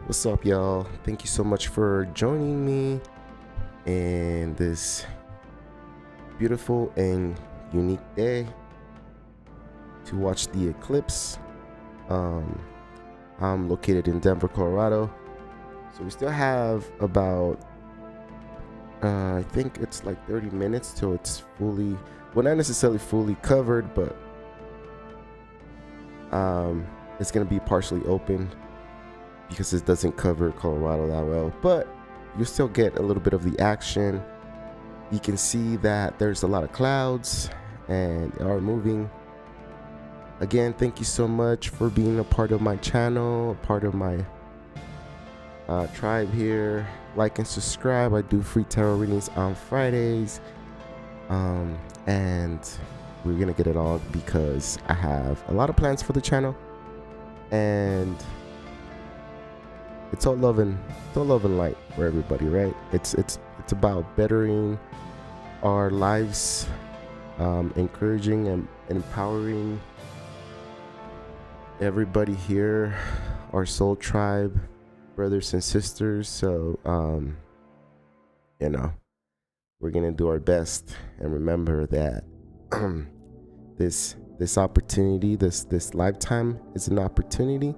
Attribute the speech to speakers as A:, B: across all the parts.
A: What's up, y'all? Thank you so much for joining me in this beautiful and unique day to watch the eclipse. I'm located in Denver, Colorado, so we still have about I think it's like 30 minutes till it's fully, well, not necessarily fully covered, but it's gonna be partially open because it doesn't cover Colorado that well, but you still get a little bit of the action. You can see that there's a lot of clouds and they are moving. Again, thank you so much for being a part of my channel, a part of my tribe here. Like and subscribe. I do free tarot readings on Fridays, and we're gonna get it all because I have a lot of plans for the channel, and it's all love and light for everybody, right? It's about bettering our lives, encouraging and empowering everybody here, our soul tribe, brothers and sisters. So we're gonna do our best, and remember that this opportunity, this lifetime is an opportunity,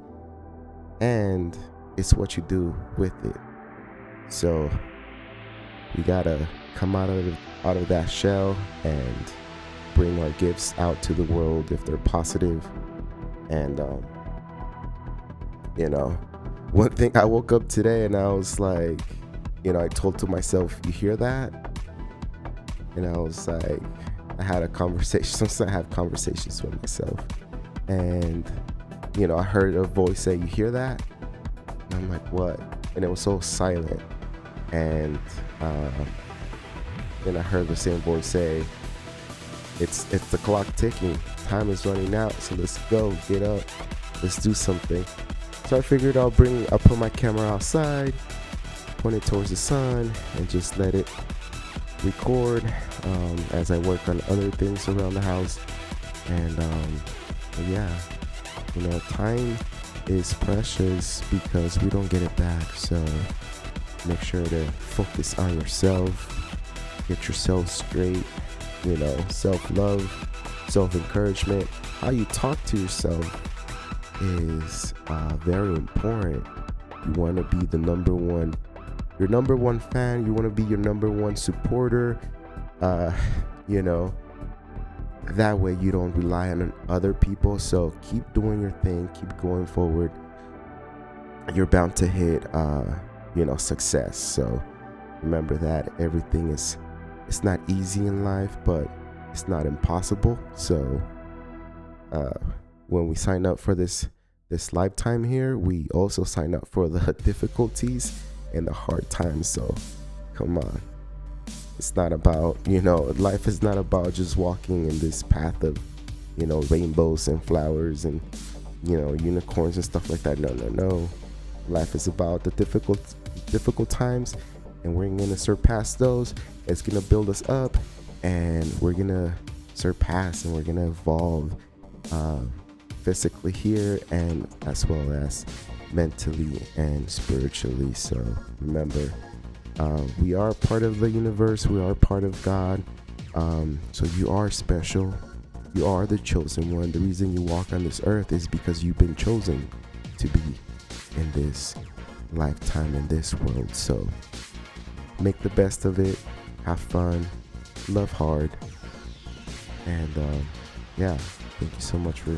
A: and it's what you do with it. So we gotta come out of that shell and bring our gifts out to the world if they're positive. And one thing, I woke up today and I was like, I told to myself, you hear that? And I was like, I had a conversation. Sometimes I have conversations with myself, and I heard a voice say, you hear that? And I'm like, what? And it was so silent. And then I heard the same voice say, it's the clock ticking. Time is running out. So let's go. Get up. Let's do something. So I figured I'll put my camera outside, point it towards the sun, and just let it record as I work on other things around the house. And time is precious because we don't get it back. So make sure to focus on yourself, get yourself straight, self-love, self-encouragement. How you talk to yourself is very important. You want to be your number one fan. You want to be your number one supporter. That way you don't rely on other people. So keep doing your thing, keep going forward. You're bound to hit success. So remember that everything it's not easy in life, but it's not impossible. So when we sign up for this lifetime here, we also sign up for the difficulties and the hard times. So come on. It's not about, life is not about just walking in this path of, rainbows and flowers and, unicorns and stuff like that. No. Life is about the difficult times, and we're going to surpass those. It's going to build us up, and we're going to surpass, and we're going to evolve physically here, and as well as mentally and spiritually. So remember, we are part of the universe. We are part of God. So you are special. You are the chosen one. The reason you walk on this earth is because you've been chosen to be in this lifetime, in this world. So make the best of it. Have fun. Love hard. And thank you so much for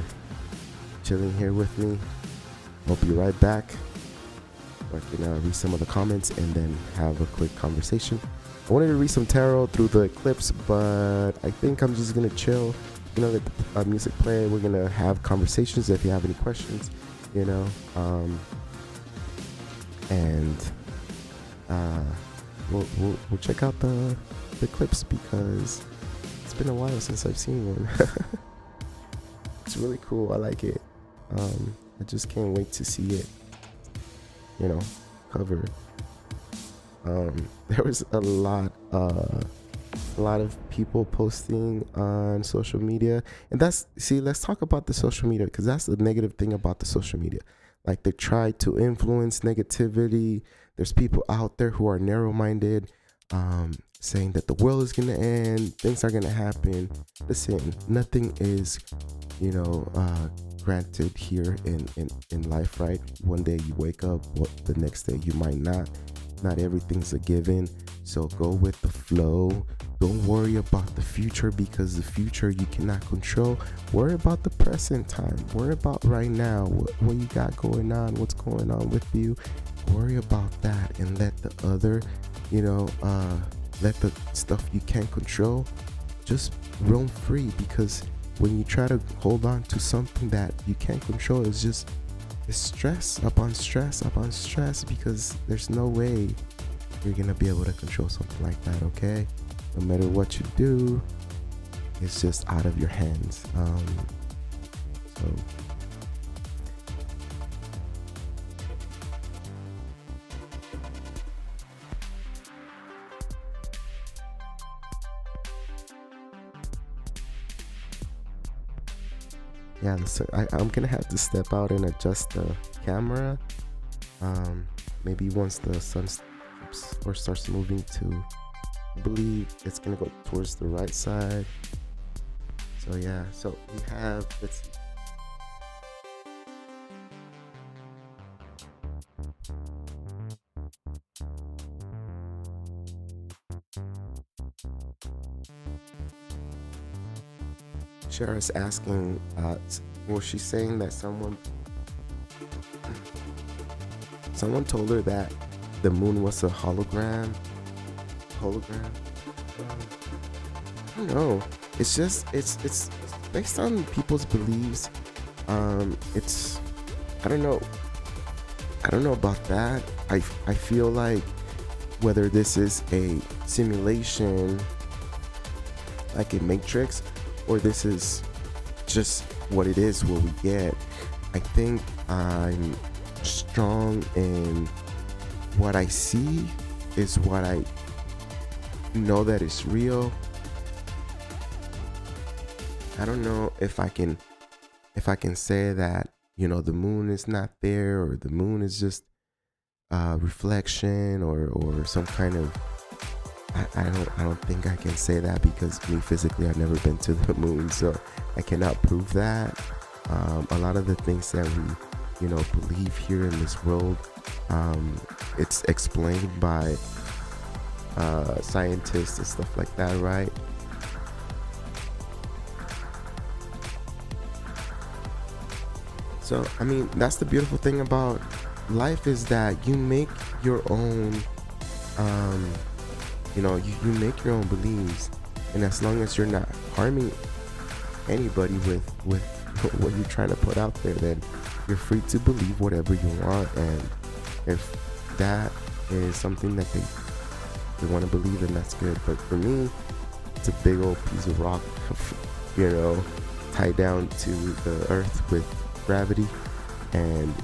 A: chilling here with me. Hope you're right back. I can read some of the comments and then have a quick conversation. I wanted to read some tarot through the eclipse, but I think I'm just gonna chill. Let the music play. We're gonna have conversations if you have any questions. We'll check out the eclipse because it's been a while since I've seen one. It's really cool. I like it. I just can't wait to see it covered. There was a lot of people posting on social media, and let's talk about the social media, because that's the negative thing about the social media. like they try to influence negativity. There's people out there who are narrow-minded, saying that the world is gonna end, things are gonna happen. Listen, nothing is, granted here in life, right? One day you wake up, the next day you might not. Not everything's a given, so go with the flow. Don't worry about the future, because the future you cannot control. Worry about the present time. Worry about right now, what you got going on, what's going on with you. Worry about that, and let the other, let the stuff you can't control just roam free. Because when you try to hold on to something that you can't control, it's stress upon stress upon stress, because there's no way you're gonna be able to control something like that. Okay, no matter what you do, it's just out of your hands. So yeah, I'm gonna have to step out and adjust the camera. Maybe once the sun starts moving to, I believe it's gonna go towards the right side. So yeah, so we have, let's see. Shara's asking, she's saying that someone told her that the moon was a hologram. I don't know. It's just it's based on people's beliefs. It's I don't know about that. I feel like whether this is a simulation, like a matrix, or this is just what it is, what we get. I think I'm strong in what I see is what I know that is real. I don't know if I can say that, the moon is not there, or the moon is just reflection, or some kind of, I don't think I can say that, because me physically, I've never been to the moon, so I cannot prove that. A lot of the things that we believe here in this world, it's explained by scientists and stuff like that, right? So I mean, that's the beautiful thing about life, is that you make your own you make your own beliefs, and as long as you're not harming anybody with what you're trying to put out there, then you're free to believe whatever you want. And if that is something that they want to believe, then that's good. But for me, it's a big old piece of rock tied down to the earth with gravity, and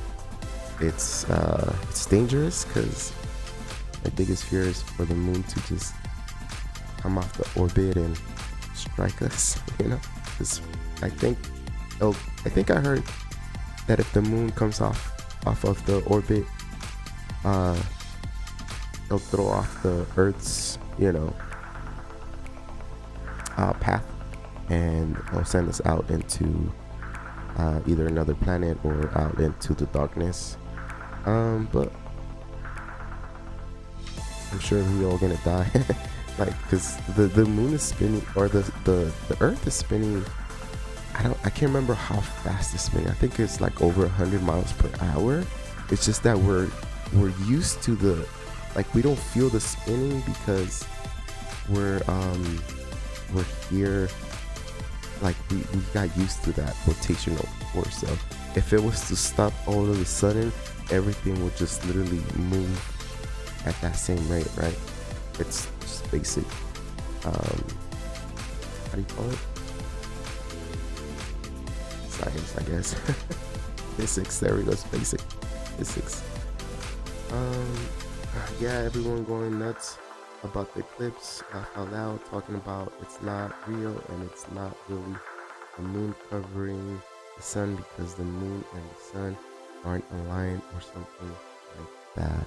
A: it's dangerous, because my biggest fear is for the moon to just come off the orbit and strike us, because I think I heard that if the moon comes off of the orbit, it'll throw off the Earth's path, and it'll send us out into either another planet or out into the darkness. But I'm sure we all gonna die, because the moon is spinning, or the Earth is spinning. I can't remember how fast it's spinning. I think it's like over 100 miles per hour. It's just that we're used to we don't feel the spinning, because we're here, we got used to that rotational force. So if it was to stop all of a sudden, everything would just literally move at that same rate, right? It's just basic, how do you call it? Science, I guess. Physics, there we go, it's basic physics. Yeah, everyone going nuts about the eclipse, out loud, talking about it's not real, and it's not really the moon covering the sun, because the moon and the sun aren't aligned or something like that.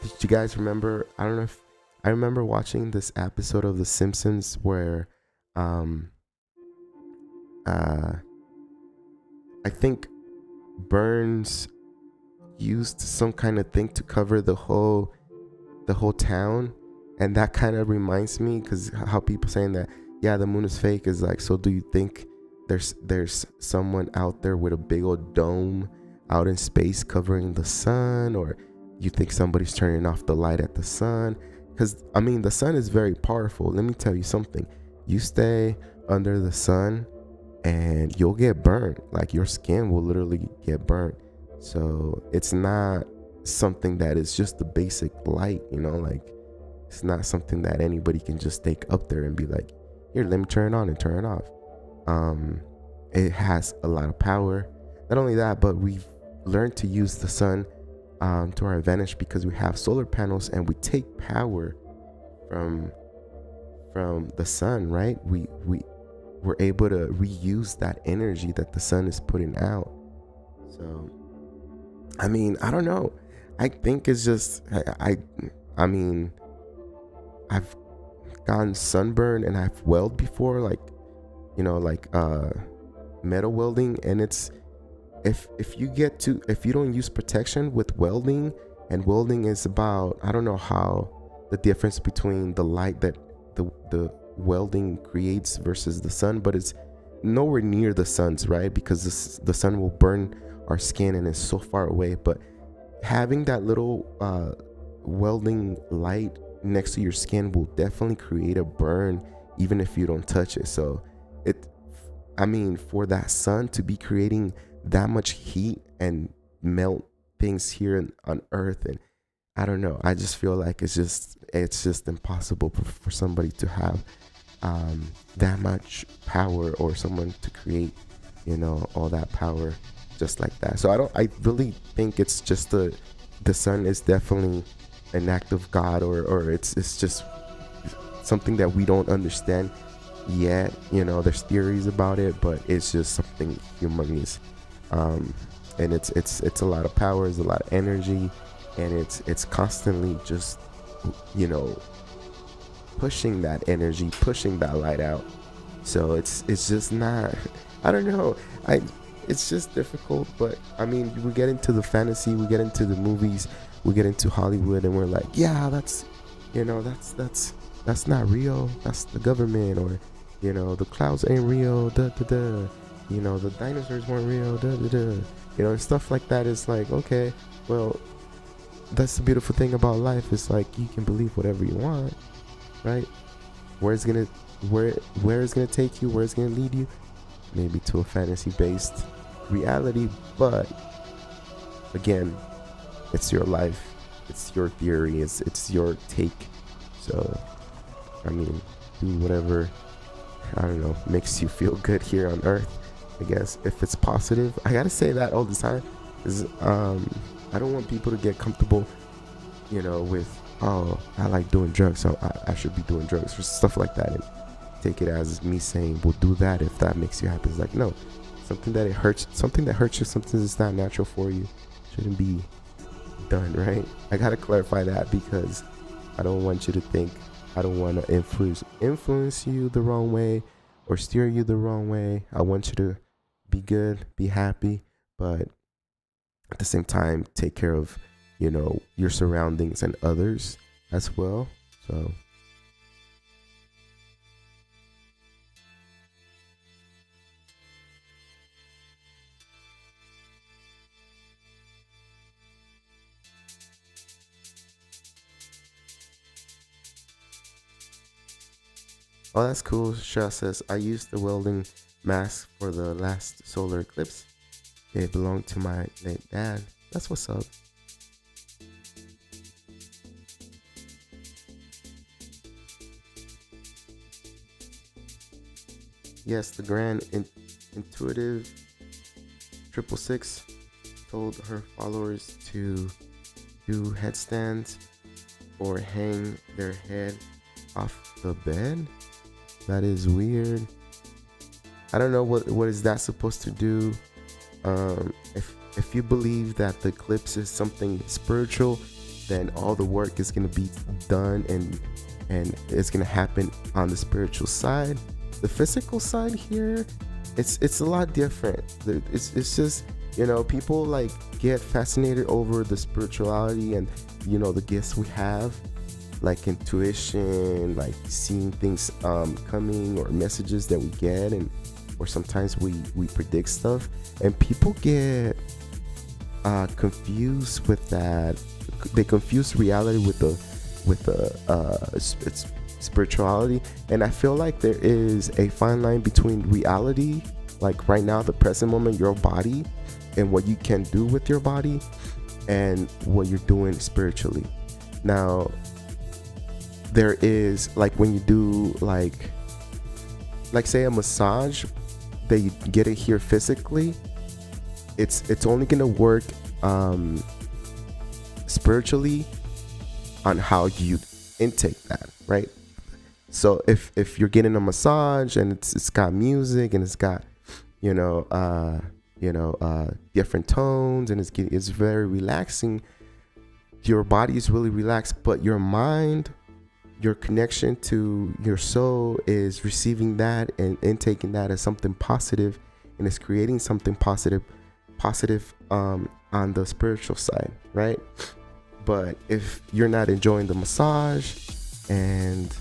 A: Did you guys remember? I don't know if I remember watching this episode of The Simpsons where I think Burns used some kind of thing to cover the whole town, and that kind of reminds me, because how people saying that, yeah, the moon is fake, is like, so do you think there's someone out there with a big old dome out in space covering the sun, or you think somebody's turning off the light at the sun? Because I mean, the sun is very powerful. Let me tell you something. You stay under the sun and you'll get burned. Like, your skin will literally get burnt. So it's not something that is just the basic light, you know, like it's not something that anybody can just take up there and be like, here, let me turn it on and turn it off. It has a lot of power. Not only that, but we've learned to use the sun to our advantage, because we have solar panels and we take power from the sun, right? We're able to reuse that energy that the sun is putting out. So I mean, I don't know. I think it's just I mean, I've gotten sunburned and I've welded before, like, you know, like metal welding, and it's if you don't use protection with welding, and welding is about, I don't know how the difference between the light that the welding creates versus the sun, but it's nowhere near the sun's, right? Because the sun will burn our skin and it's so far away. But having that little welding light next to your skin will definitely create a burn, even if you don't touch it. So for that sun to be creating that much heat and melt things here on Earth, and I don't know, I just feel like it's just impossible for somebody to have that much power, or someone to create, you know, all that power just like that. So I really think it's just the sun is definitely an act of God, or it's just something that we don't understand yet. You know, there's theories about it, but it's just something humongous. And it's a lot of power, it's a lot of energy, and it's constantly just, you know, pushing that energy, pushing that light out. So it's just not, I don't know, it's just difficult. But I mean, we get into the fantasy, we get into the movies, we get into Hollywood, and we're like, yeah, that's, you know, that's not real, that's the government, or, you know, the clouds ain't real, you know, the dinosaurs weren't real, you know, and stuff like that. Is like, okay, well, that's the beautiful thing about life. It's like, you can believe whatever you want, right? Where it's gonna take you, where it's gonna lead you, maybe to a fantasy based reality. But again, it's your life, it's your theory, it's your take. So I mean, do whatever, I don't know, makes you feel good here on Earth, I guess, if it's positive. I gotta say that all the time, because I don't want people to get comfortable, you know, with, oh, I like doing drugs, so I should be doing drugs, or stuff like that, and take it as me saying, well, do that if that makes you happy. It's like, no, something that hurts you, something that's not natural for you shouldn't be done, right? I gotta clarify that, because I don't want you to think, I don't want to influence you the wrong way or steer you the wrong way. I want you to be good, be happy, but at the same time, take care of, you know, your surroundings and others as well. So oh, that's cool. Shah says, I used the welding mask for the last solar eclipse. It belonged to my late dad. That's what's up. Yes, the grand intuitive 666 told her followers to do headstands or hang their head off the bed. That is weird. I don't know what is that supposed to do. if you believe that the eclipse is something spiritual, then all the work is going to be done, and it's going to happen on the spiritual side. The physical side here, it's a lot different. It's just, you know, people like get fascinated over the spirituality and, you know, the gifts we have, like intuition, like seeing things coming, or messages that we get, and or sometimes we predict stuff, and people get confused with that. They confuse reality with it's spirituality, and I feel like there is a fine line between reality, like right now, the present moment, your body, and what you can do with your body, and what you're doing spiritually. Now, there is, like, when you do like say a massage, they get it here physically, it's only gonna work spiritually on how you intake that, right? So if you're getting a massage and it's got music and it's got different tones, and it's very relaxing, your body is really relaxed, but your mind, your connection to your soul is receiving that and intaking that as something positive, and it's creating something positive on the spiritual side, right? But if you're not enjoying the massage, and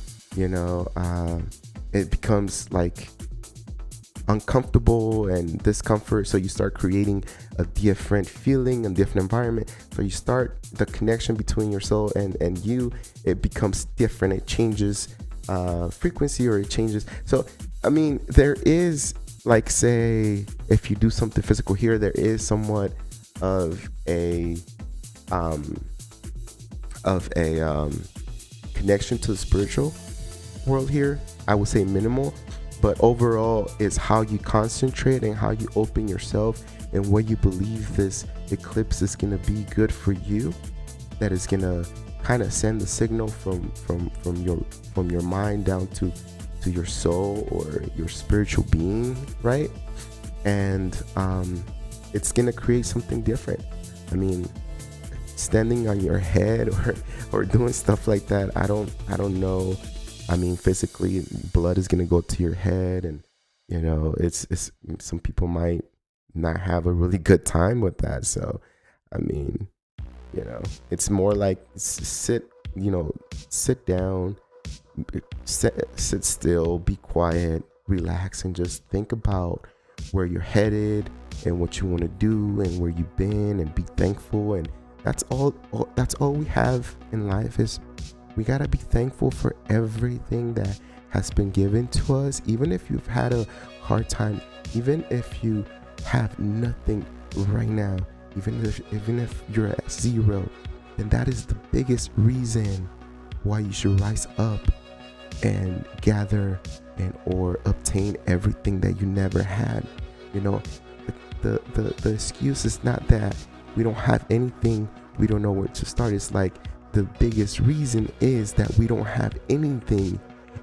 A: it becomes like uncomfortable and discomfort, so you start creating a different feeling and different environment, so you start the connection between your soul and you, it becomes different, it changes frequency, or it changes. So I mean, there is, like, say if you do something physical here, there is somewhat of a connection to the spiritual world here. I would say minimal, but overall it's how you concentrate and how you open yourself, and what you believe this eclipse is going to be good for you, that is going to kind of send the signal from your mind down to your soul or your spiritual being, right? And it's going to create something different. I mean, standing on your head or doing stuff like that, I don't know. I mean, physically, blood is gonna go to your head, and it's some people might not have a really good time with that. So I mean, it's more like sit down, sit still, be quiet, relax, and just think about where you're headed and what you want to do and where you've been, and be thankful. And that's all we have in life, is we gotta be thankful for everything that has been given to us. Even if you've had a hard time, even if you have nothing right now, even if you're at zero, then that is the biggest reason why you should rise up and gather or obtain everything that you never had. The excuse is not that we don't have anything, we don't know where to start. It's like the biggest reason is that we don't have anything,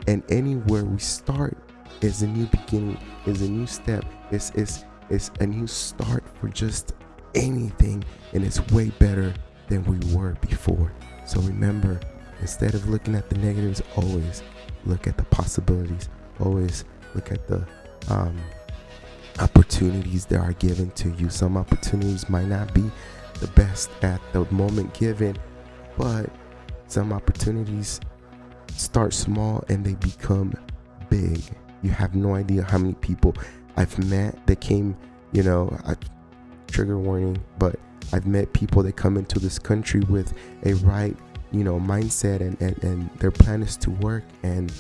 A: and anywhere we start is a new beginning, is a new step, is a new start for just anything, and it's way better than we were before. So remember, instead of looking at the negatives, always look at the possibilities, always look at the opportunities that are given to you. Some opportunities might not be the best at the moment given, but some opportunities start small and they become big. You have no idea how many people I've met that came, trigger warning, but I've met people that come into this country with a right, mindset, and their plan is to work and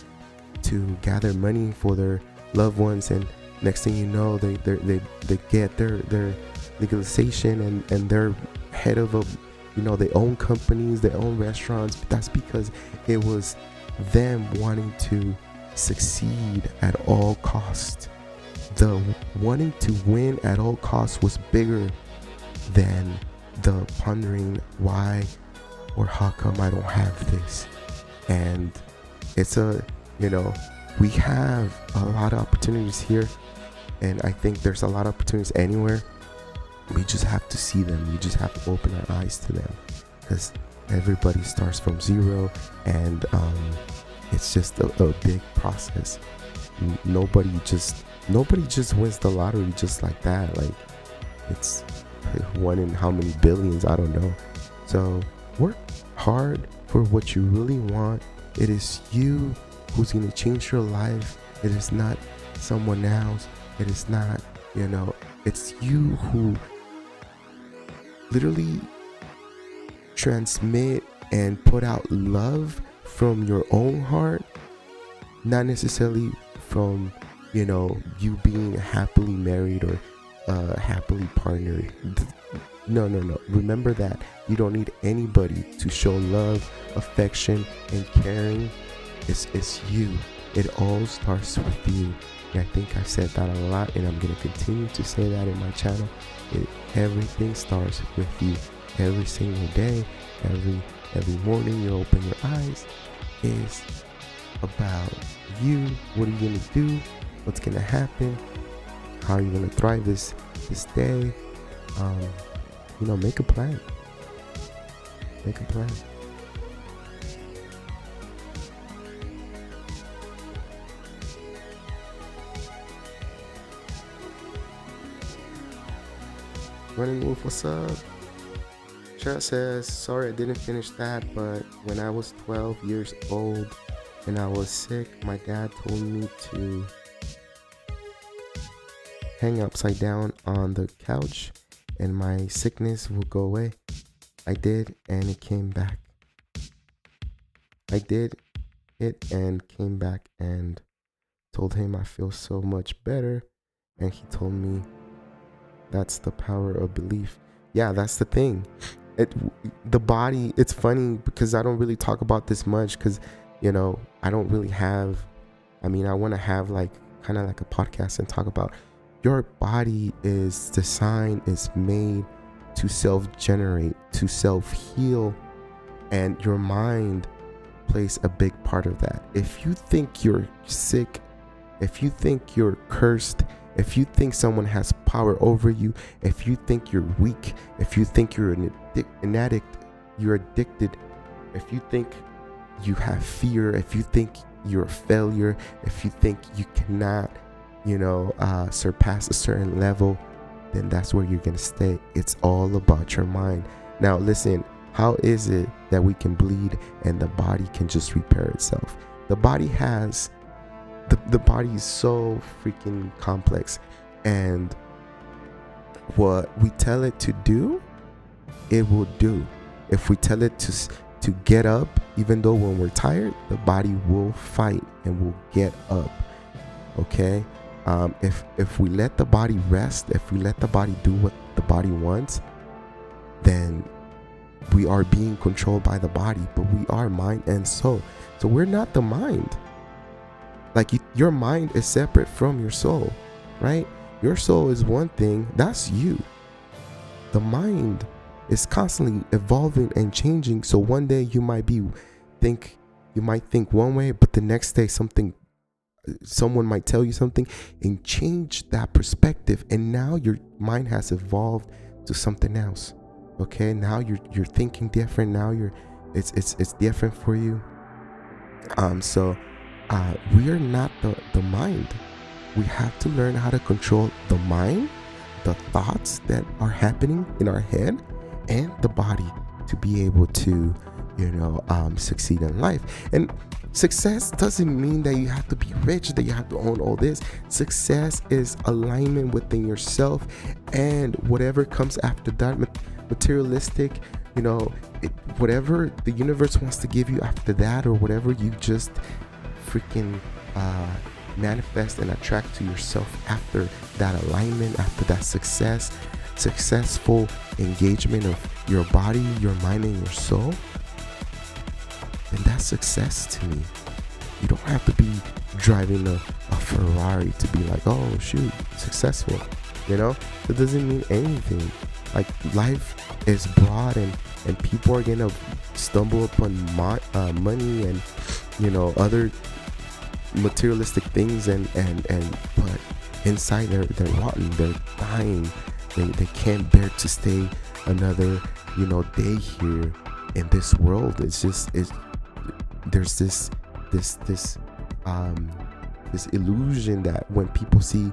A: to gather money for their loved ones, and next thing you know, they get their legalization, and they're head of they own companies, they own restaurants. That's because it was them wanting to succeed at all costs. The wanting to win at all costs was bigger than the pondering why or how come I don't have this. And it's we have a lot of opportunities here, and I think there's a lot of opportunities anywhere, We just have to see them. We just have to open our eyes to them, because everybody starts from zero, and it's just a big process. Nobody just wins the lottery just like that. Like, it's one in how many billions, I don't know. So work hard for what you really want. It is you who's going to change your life. It is not someone else. It is not, it's you who literally transmit and put out love from your own heart, not necessarily from you being happily married or happily partnered. No. Remember that you don't need anybody to show love, affection, and caring. It's you. It all starts with you. And I think I've said that a lot, and I'm going to continue to say that in my channel. Everything starts with you. Every single day, every morning you open your eyes is about you. What are you going to do? What's going to happen? How are you going to thrive this day? Make a plan. Make a plan. Running Wolf, what's up? Chat says, sorry I didn't finish that, but when I was 12 years old and I was sick, my dad told me to hang upside down on the couch and my sickness will go away. I did, and it came back. I did it and came back and told him I feel so much better, and he told me that's the power of belief. Yeah, that's the thing. The body, it's funny because I don't really talk about this much because I don't really have, I want to have kind of like a podcast and talk about your body is designed, is made to self-generate, to self-heal, and your mind plays a big part of that. If you think you're sick, if you think you're cursed, if you think someone has power over you, if you think you're weak, if you think you're an addict, you're addicted, if you think you have fear, if you think you're a failure, if you think you cannot surpass a certain level, then that's where you're gonna stay. It's all about your mind. Now listen, how is it that we can bleed and the body can just repair itself? The body has the body is so freaking complex, and what we tell it to do, it will do. If we tell it to get up, even though when we're tired, the body will fight and will get up. Okay. If we let the body rest, if we let the body do what the body wants, then we are being controlled by the body, but we are mind and soul. So we're not the mind. Your mind is separate from your soul, right? Your soul is one thing, that's you. The mind is constantly evolving and changing. So one day you might think one way, but the next day someone might tell you something and change that perspective, and now your mind has evolved to something else. Okay, now you're thinking different. Now it's different for you. We are not the mind. We have to learn how to control the mind, the thoughts that are happening in our head, and the body to be able to succeed in life. And success doesn't mean that you have to be rich, that you have to own all this. Success is alignment within yourself, and whatever comes after that, materialistic, whatever the universe wants to give you after that, or whatever you just freaking manifest and attract to yourself after that alignment, after that successful engagement of your body, your mind, and your soul, then that's success to me. You don't have to be driving a Ferrari to be like, oh shoot, successful. It doesn't mean anything. Life is broad, and people are gonna stumble upon money and other materialistic things, and but inside they're rotten, they're dying, They can't bear to stay another, day here in this world. It's just, there's this illusion that when people see,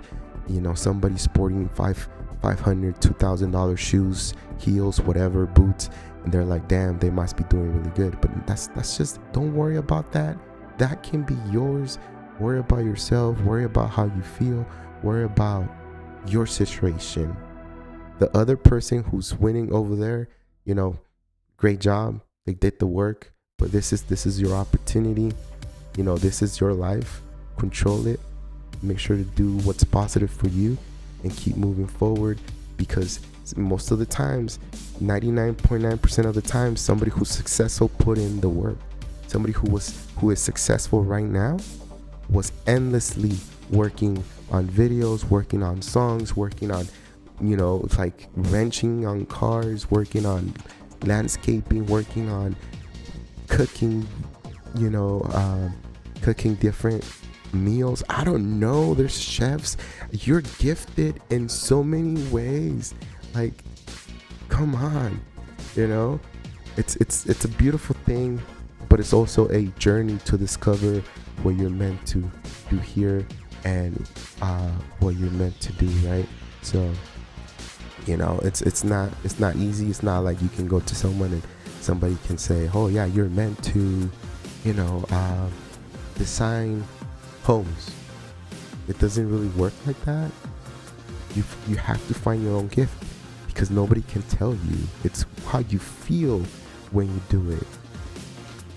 A: somebody sporting $500, $2,000 shoes, heels, whatever, boots, and they're like, damn, they must be doing really good. But that's just, don't worry about that. That can be yours. Worry about yourself. Worry about how you feel. Worry about your situation. The other person who's winning over there, great job. They did the work, but this is your opportunity. This is your life. Control it. Make sure to do what's positive for you and keep moving forward, because most of the times, 99.9% of the time, somebody who's successful put in the work. Somebody who is successful right now was endlessly working on videos, working on songs, working on, like wrenching on cars, working on landscaping, working on cooking, cooking different meals. I don't know. There's chefs. You're gifted in so many ways. Like, come on, it's a beautiful thing, but it's also a journey to discover what you're meant to do here and what you're meant to do, right? So, it's not easy. It's not like you can go to someone and somebody can say, oh yeah, you're meant to, design homes. It doesn't really work like that. You have to find your own gift, because nobody can tell you. It's how you feel when you do it.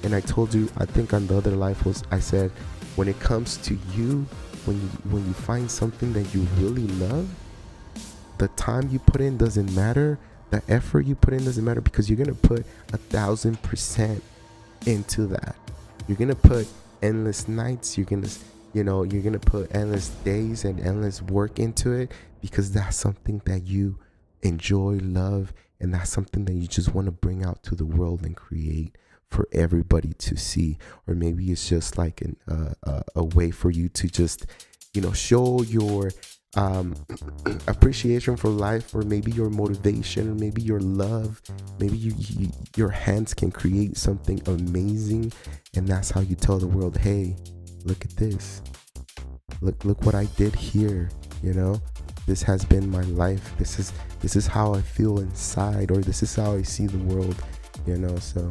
A: And I told you, I think on the other life I said, when it comes to you, when you find something that you really love, the time you put in doesn't matter. The effort you put in doesn't matter, because you're gonna put 1,000% into that. You're gonna put endless nights. You're gonna put endless days and endless work into it, because that's something that you enjoy, love, and that's something that you just want to bring out to the world and create for everybody to see. Or maybe it's just like a way for you to just, show your appreciation for life, or maybe your motivation, or maybe your love. Maybe your hands can create something amazing, and that's how you tell the world, hey, look at this. Look what I did here. This has been my life. This is how I feel inside, or this is how I see the world. So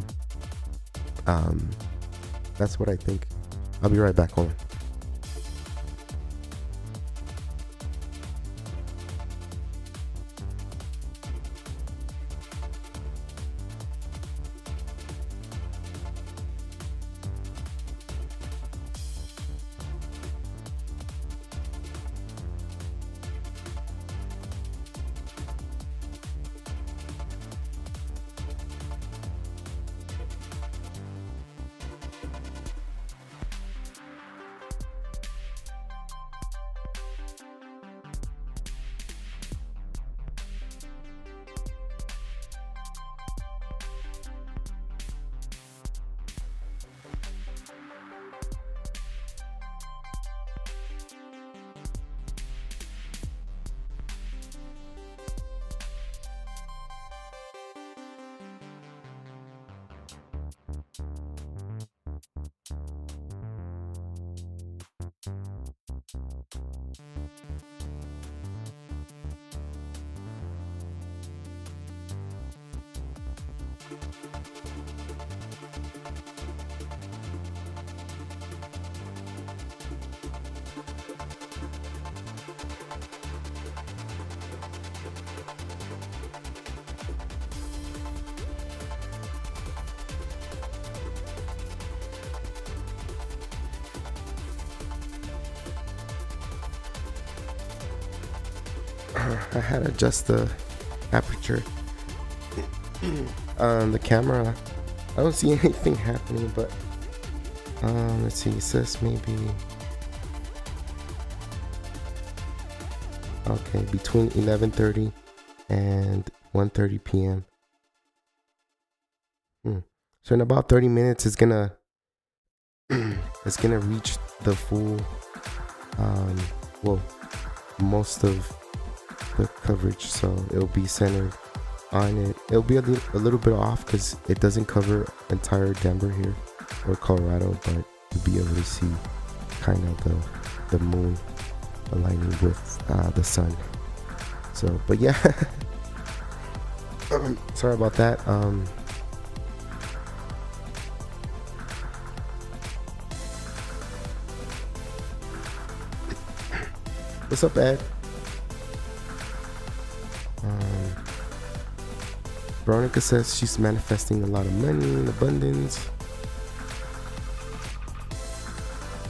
A: that's what I think. I'll be right back on. I had to adjust the aperture on the camera. I don't see anything happening, but let's see. It says maybe okay, between 11:30 and 1:30 p.m. So in about 30 minutes, it's gonna reach the full most of the coverage, so it'll be centered on it. It'll be a little bit off because it doesn't cover entire Denver here or Colorado, but you'll be able to see kind of the moon aligning with the sun. So, but yeah, sorry about that. What's up, Ed? Veronica says she's manifesting a lot of money in abundance.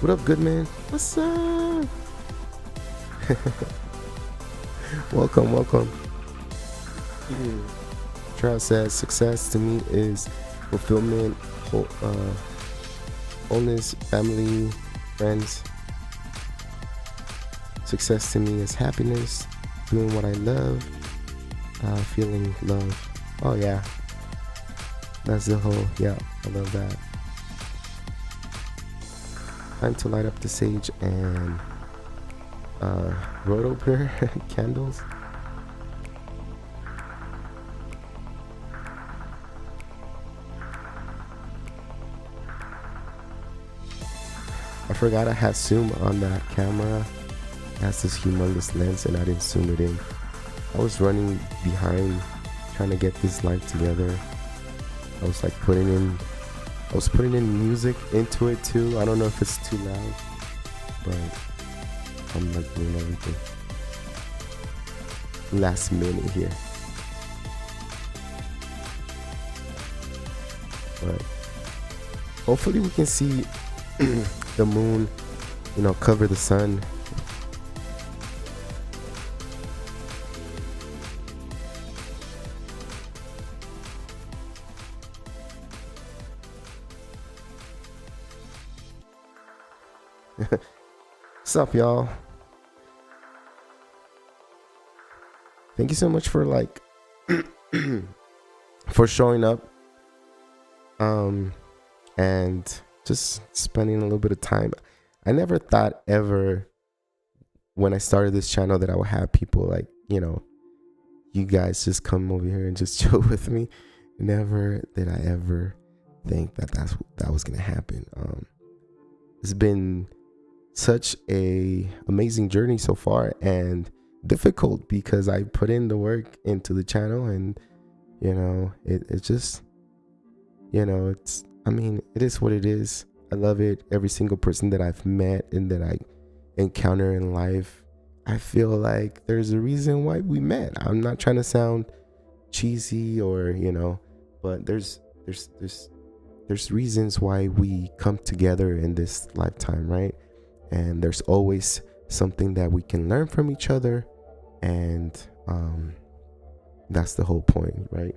A: What up, good man? What's up? Welcome. Charles says success to me is fulfillment, wholeness, family, friends. Success to me is happiness, doing what I love, feeling love. Oh yeah, that's the whole, yeah, I love that. Time to light up the sage and road opener candles. I forgot I had zoom on that camera. It has this humongous lens and I didn't zoom it in. I was running behind trying to get this light together. I was like putting in music into it too. I don't know if it's too loud, but I'm like doing everything last minute here. But hopefully we can see the moon, cover the sun. What's up, y'all? Thank you so much for for showing up and just spending a little bit of time. I never thought ever when I started this channel that I would have people you guys just come over here and just chill with me. Never did I ever think that was gonna happen. It's been such a amazing journey so far, and difficult because I put in the work into the channel, and it just it is what it is. I love it. Every single person that I've met and that I encounter in life, I feel like there's a reason why we met. I'm not trying to sound cheesy or but there's reasons why we come together in this lifetime, right? And there's always something that we can learn from each other, and that's the whole point, right?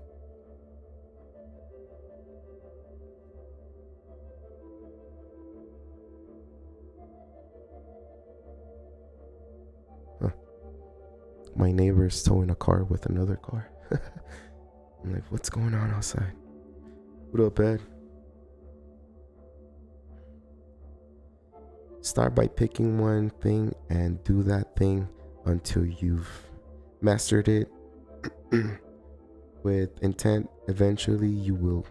A: My neighbor is towing a car with another car. I'm like, what's going on outside? What up, Ed? Start by picking one thing and do that thing until you've mastered it with intent. Eventually you will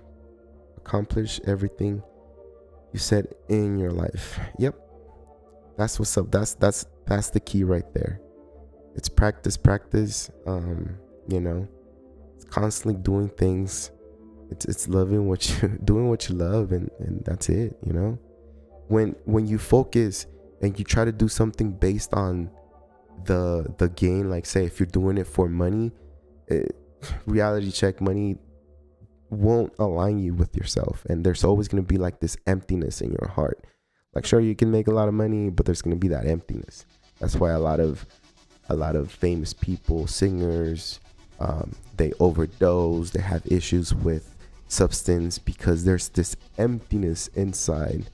A: accomplish everything you set in your life. Yep, that's what's up. That's the key right there. It's practice. It's constantly doing things. It's loving doing what you love, and that's it. When you focus and you try to do something based on the gain, like say if you're doing it for money, reality check, money won't align you with yourself, and there's always going to be like this emptiness in your heart. Like, sure, you can make a lot of money, but there's going to be that emptiness. That's why a lot of famous people, singers, they overdose, they have issues with substance because there's this emptiness inside.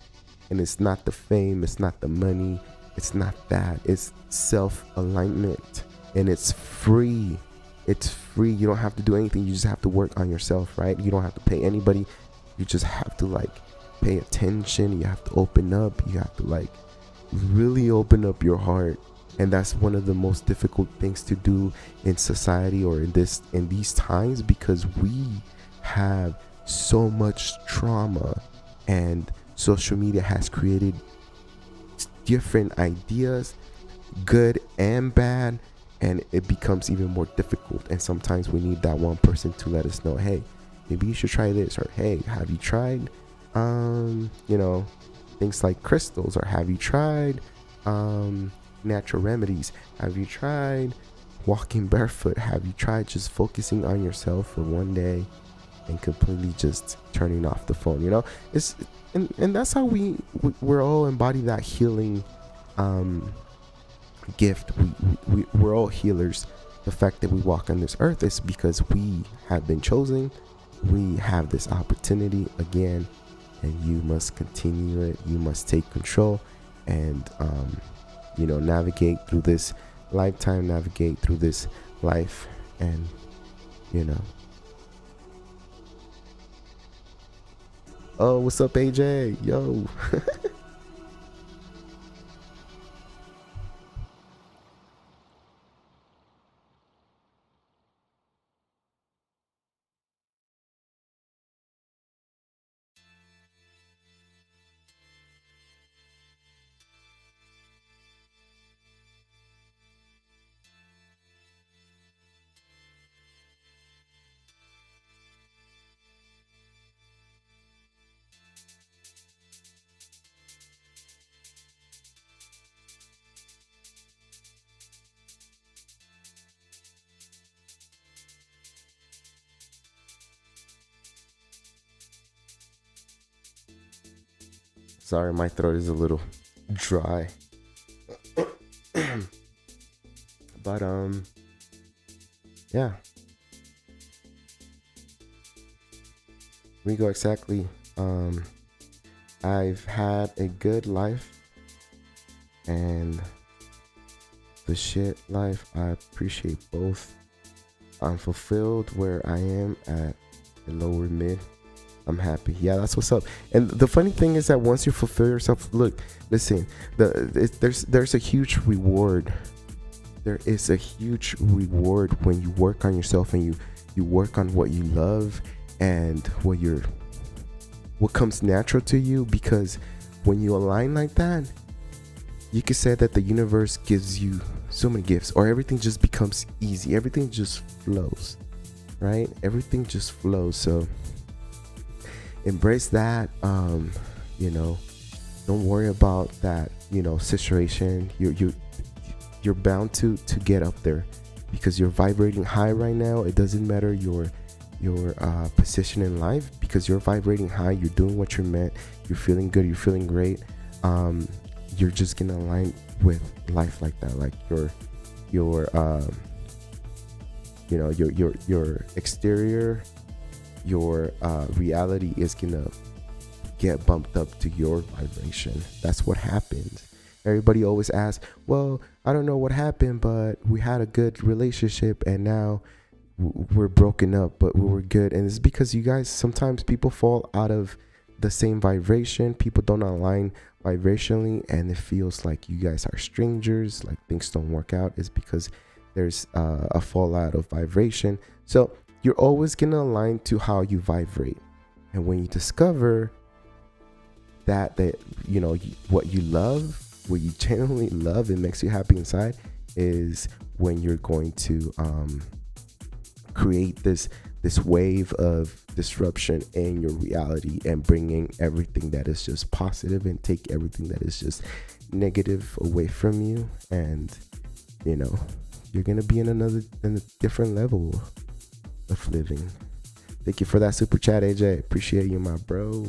A: And it's not the fame, it's not the money, it's not that. It's self-alignment, and it's free. It's free. You don't have to do anything. You just have to work on yourself, right? You don't have to pay anybody. You just have to pay attention. You have to open up. You have to really open up your heart And that's one of the most difficult things to do in society or in these times, because we have so much trauma, and social media has created different ideas, good and bad, and it becomes even more difficult. And sometimes we need that one person to let us know, hey, maybe you should try this, or hey, have you tried things like crystals, or have you tried natural remedies, have you tried walking barefoot, have you tried just focusing on yourself for one day and completely just turning off the phone. It's and that's how we're all embody that healing gift. We're all healers. The fact that we walk on this earth is because we have been chosen. We have this opportunity again, and you must continue it. You must take control and navigate through this lifetime, navigate through this life, and oh, what's up, AJ? Yo. Sorry, my throat is a little dry. But yeah. Rigo, exactly. I've had a good life and the shit life. I appreciate both. I'm fulfilled where I am at the lower mid. I'm happy. Yeah, that's what's up. And the funny thing is that once you fulfill yourself, listen, there's a huge reward. There is a huge reward when you work on yourself and you work on what you love and what comes natural to you. Because when you align like that, you could say that the universe gives you so many gifts, or everything just becomes easy. Everything just flows, right? Everything just flows. So embrace that. Don't worry about that situation. You're bound to get up there because you're vibrating high right now. It doesn't matter your position in life, because you're vibrating high. You're doing what you're meant. You're feeling good. You're feeling great. You're just gonna align with life like that. Like your exterior, your reality is gonna get bumped up to your vibration. That's what happens. Everybody always asks, well, I don't know what happened, but we had a good relationship and now we're broken up, but we were good. And it's because you guys, sometimes people fall out of the same vibration. People don't align vibrationally, and it feels like you guys are strangers, like things don't work out. It's because there's a fallout of vibration. So you're always gonna align to how you vibrate. And when you discover that what you love, what you genuinely love, it makes you happy inside, is when you're going to create this wave of disruption in your reality and bringing everything that is just positive and take everything that is just negative away from you. And you're gonna be in a different level of living. Thank you for that super chat, AJ. Appreciate you, my bro.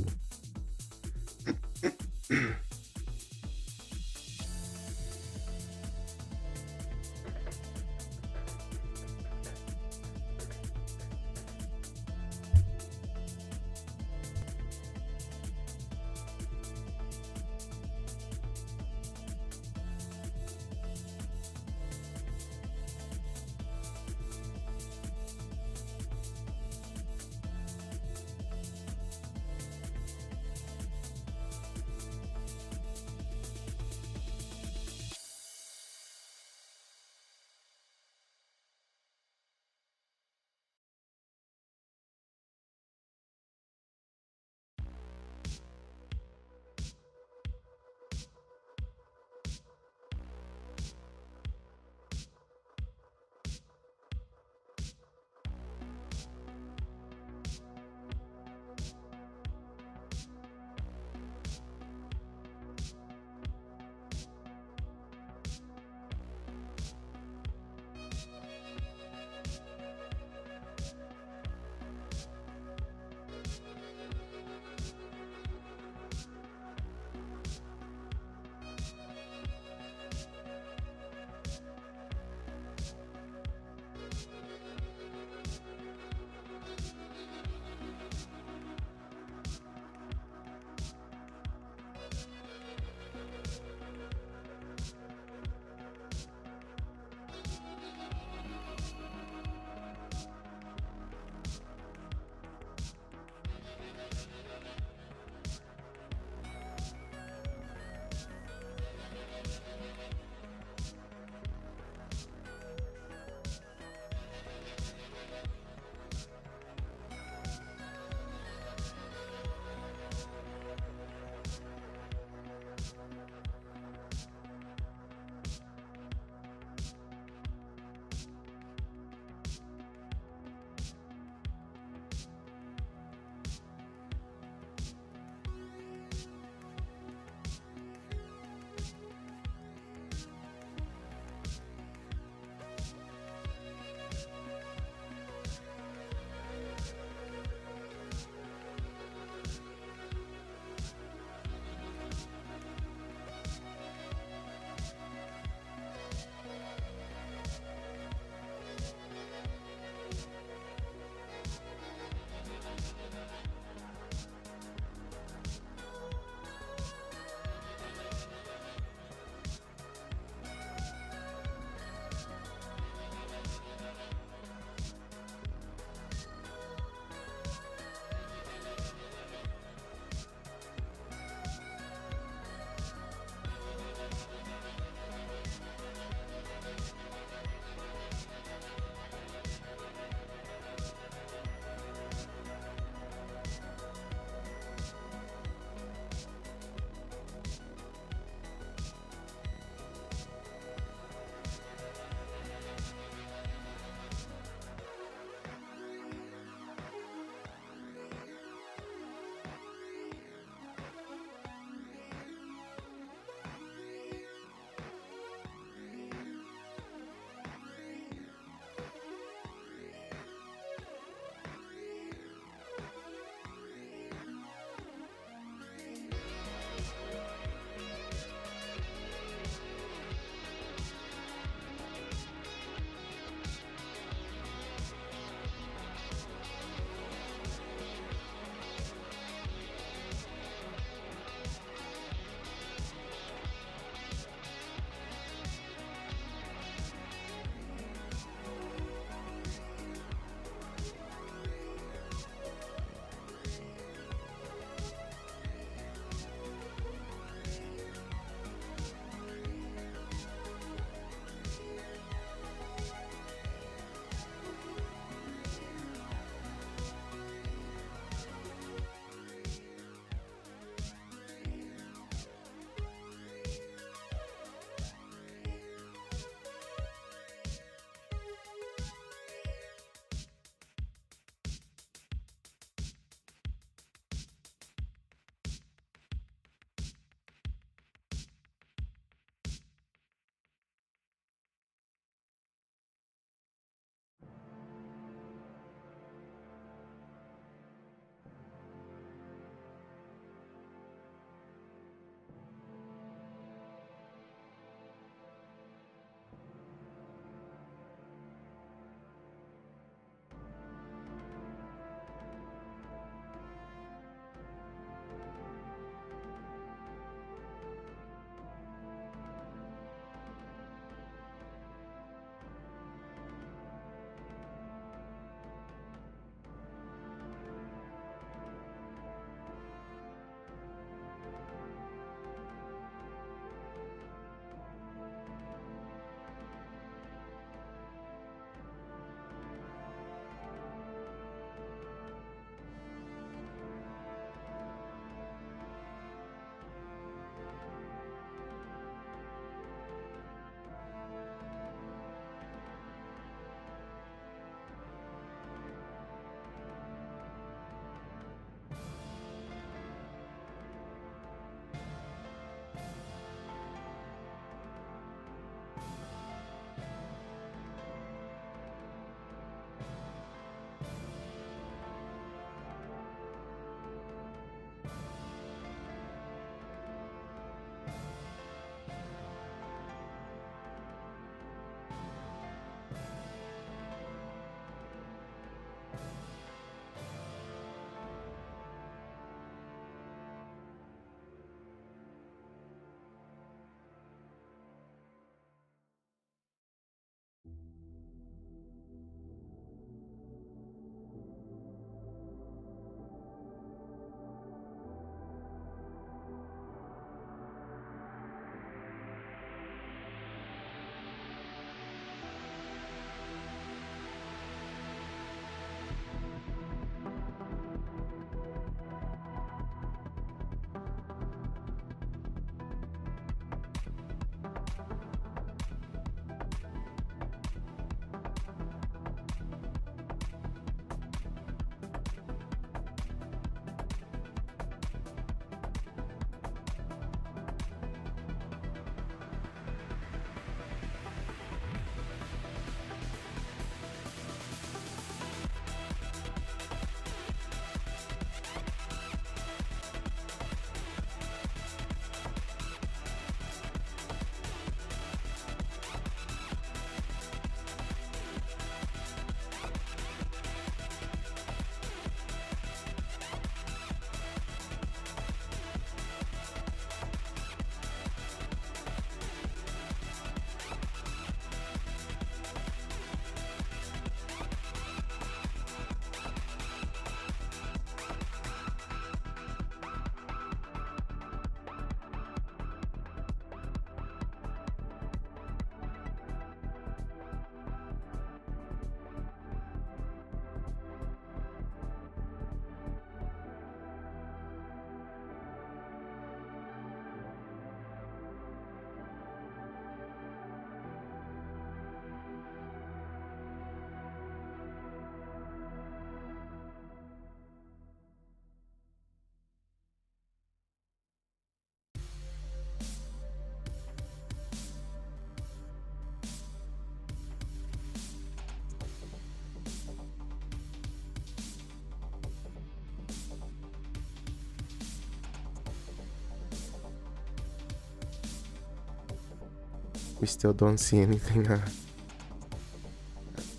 A: We still don't see anything.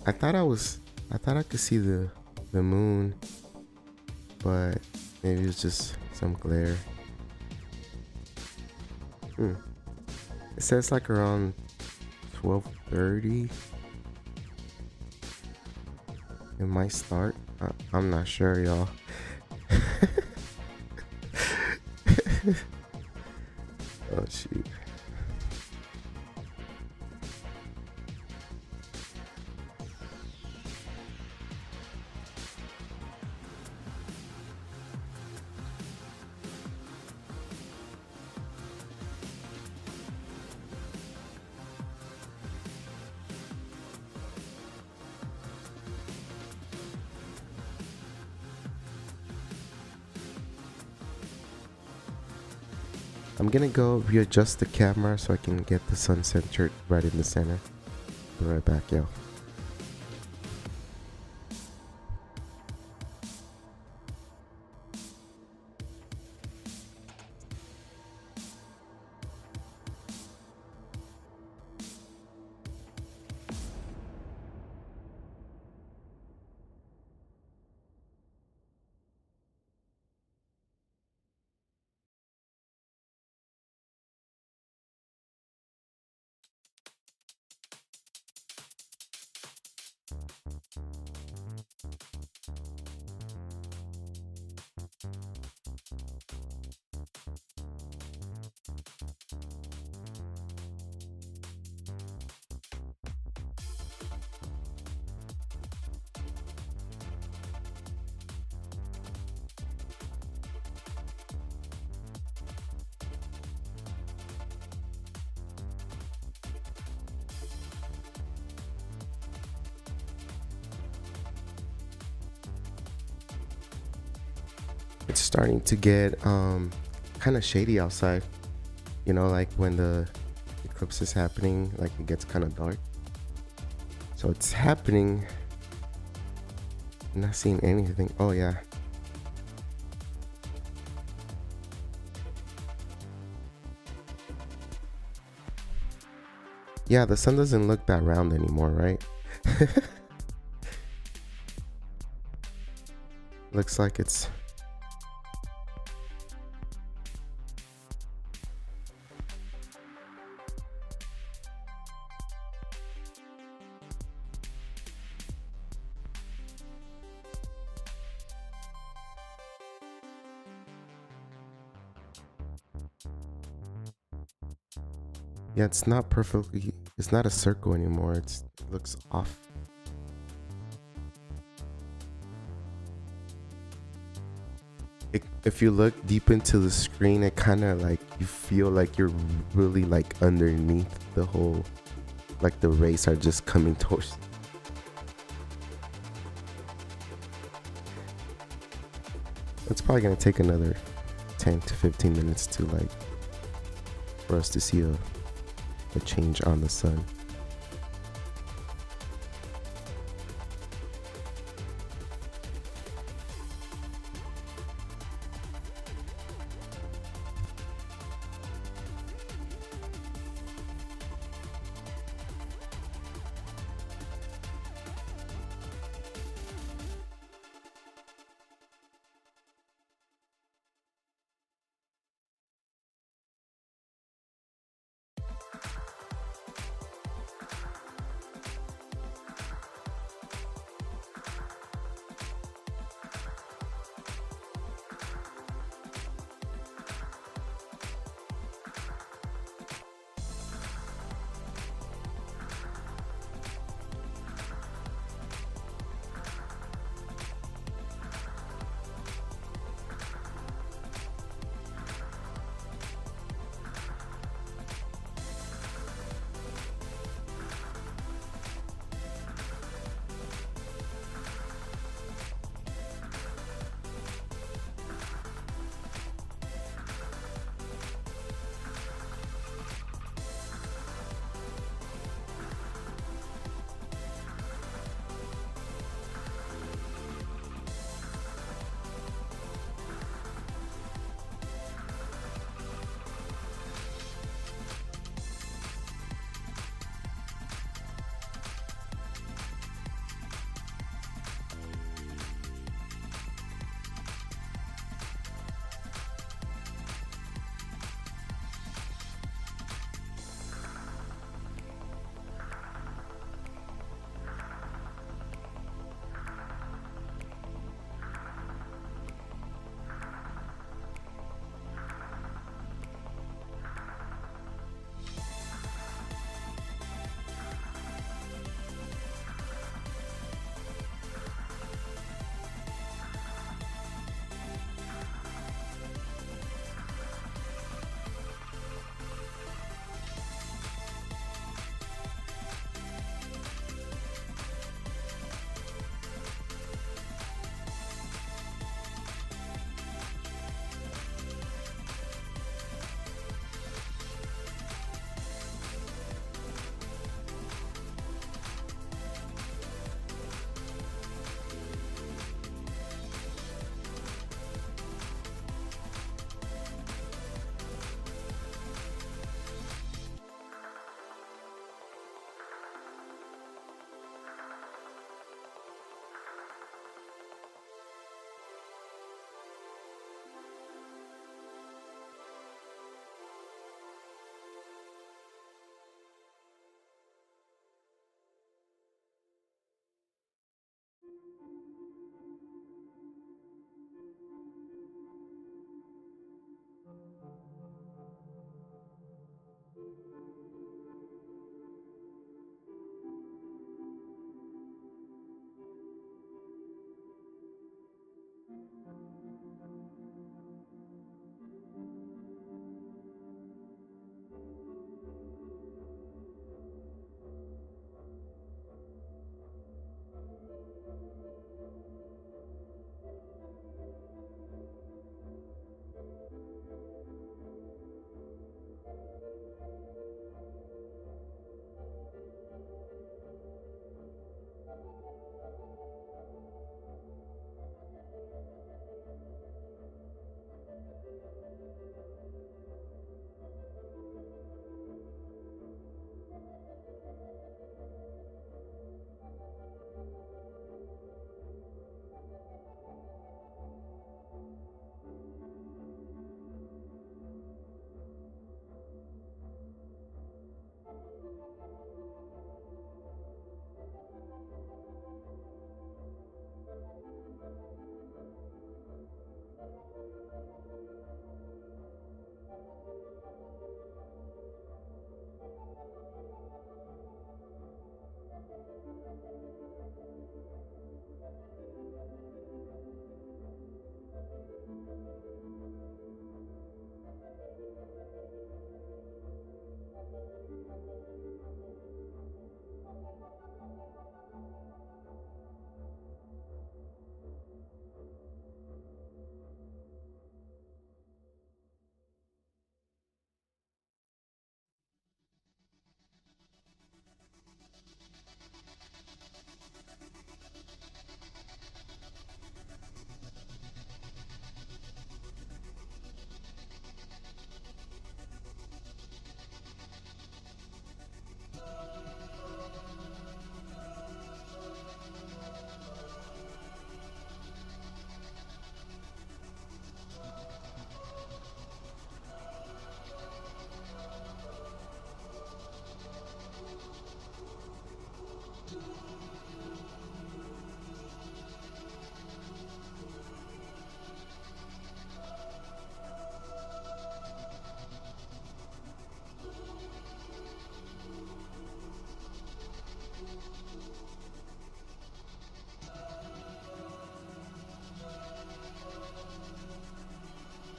A: I thought I could see the moon, but maybe it's just some glare. It says like around 12:30. It might start. I'm not sure, y'all. Oh shoot. I'm gonna go readjust the camera so I can get the sun centered right in the center. Be right back, yo. It's starting to get kind of shady outside. You know, like when the eclipse is happening, like it gets kind of dark. So it's happening. I'm not seeing anything. Oh yeah. Yeah, the sun doesn't look that round anymore, right? Looks like it's yeah, it's not perfectly, it's not a circle anymore. It looks off. If you look deep into the screen, it kind of like, you feel like you're really like underneath the whole, like the rays are just coming towards. It's probably gonna take another 10 to 15 minutes to like, for us to see a change on the sun.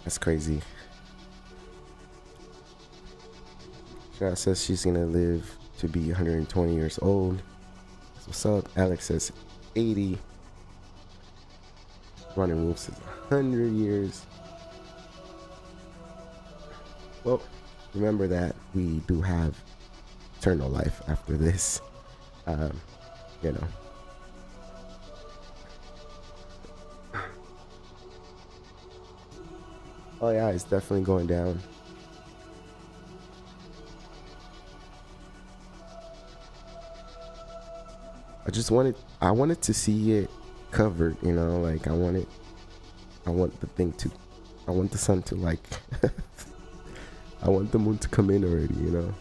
A: That's crazy. Shana says she's gonna live to be 120 years old. What's up? Alex says 80. Running Wolf says 100 years. Well, remember that we do have eternal life after this. You know. Oh yeah, it's definitely going down. I wanted to see it covered, you know, like I want the sun to like, I want the moon to come in already, you know.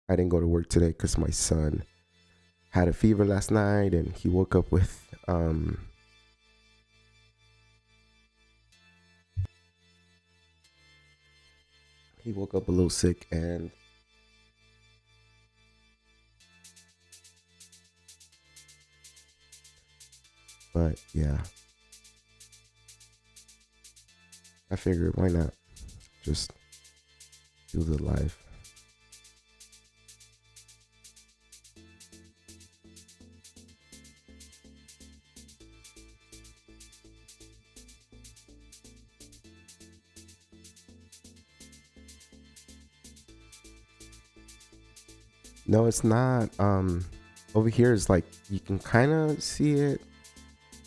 A: I didn't go to work today because my son had a fever last night and he woke up with he woke up a little sick, and but yeah, I figured why not just do the live. No, it's not. Over here is like you can kind of see it.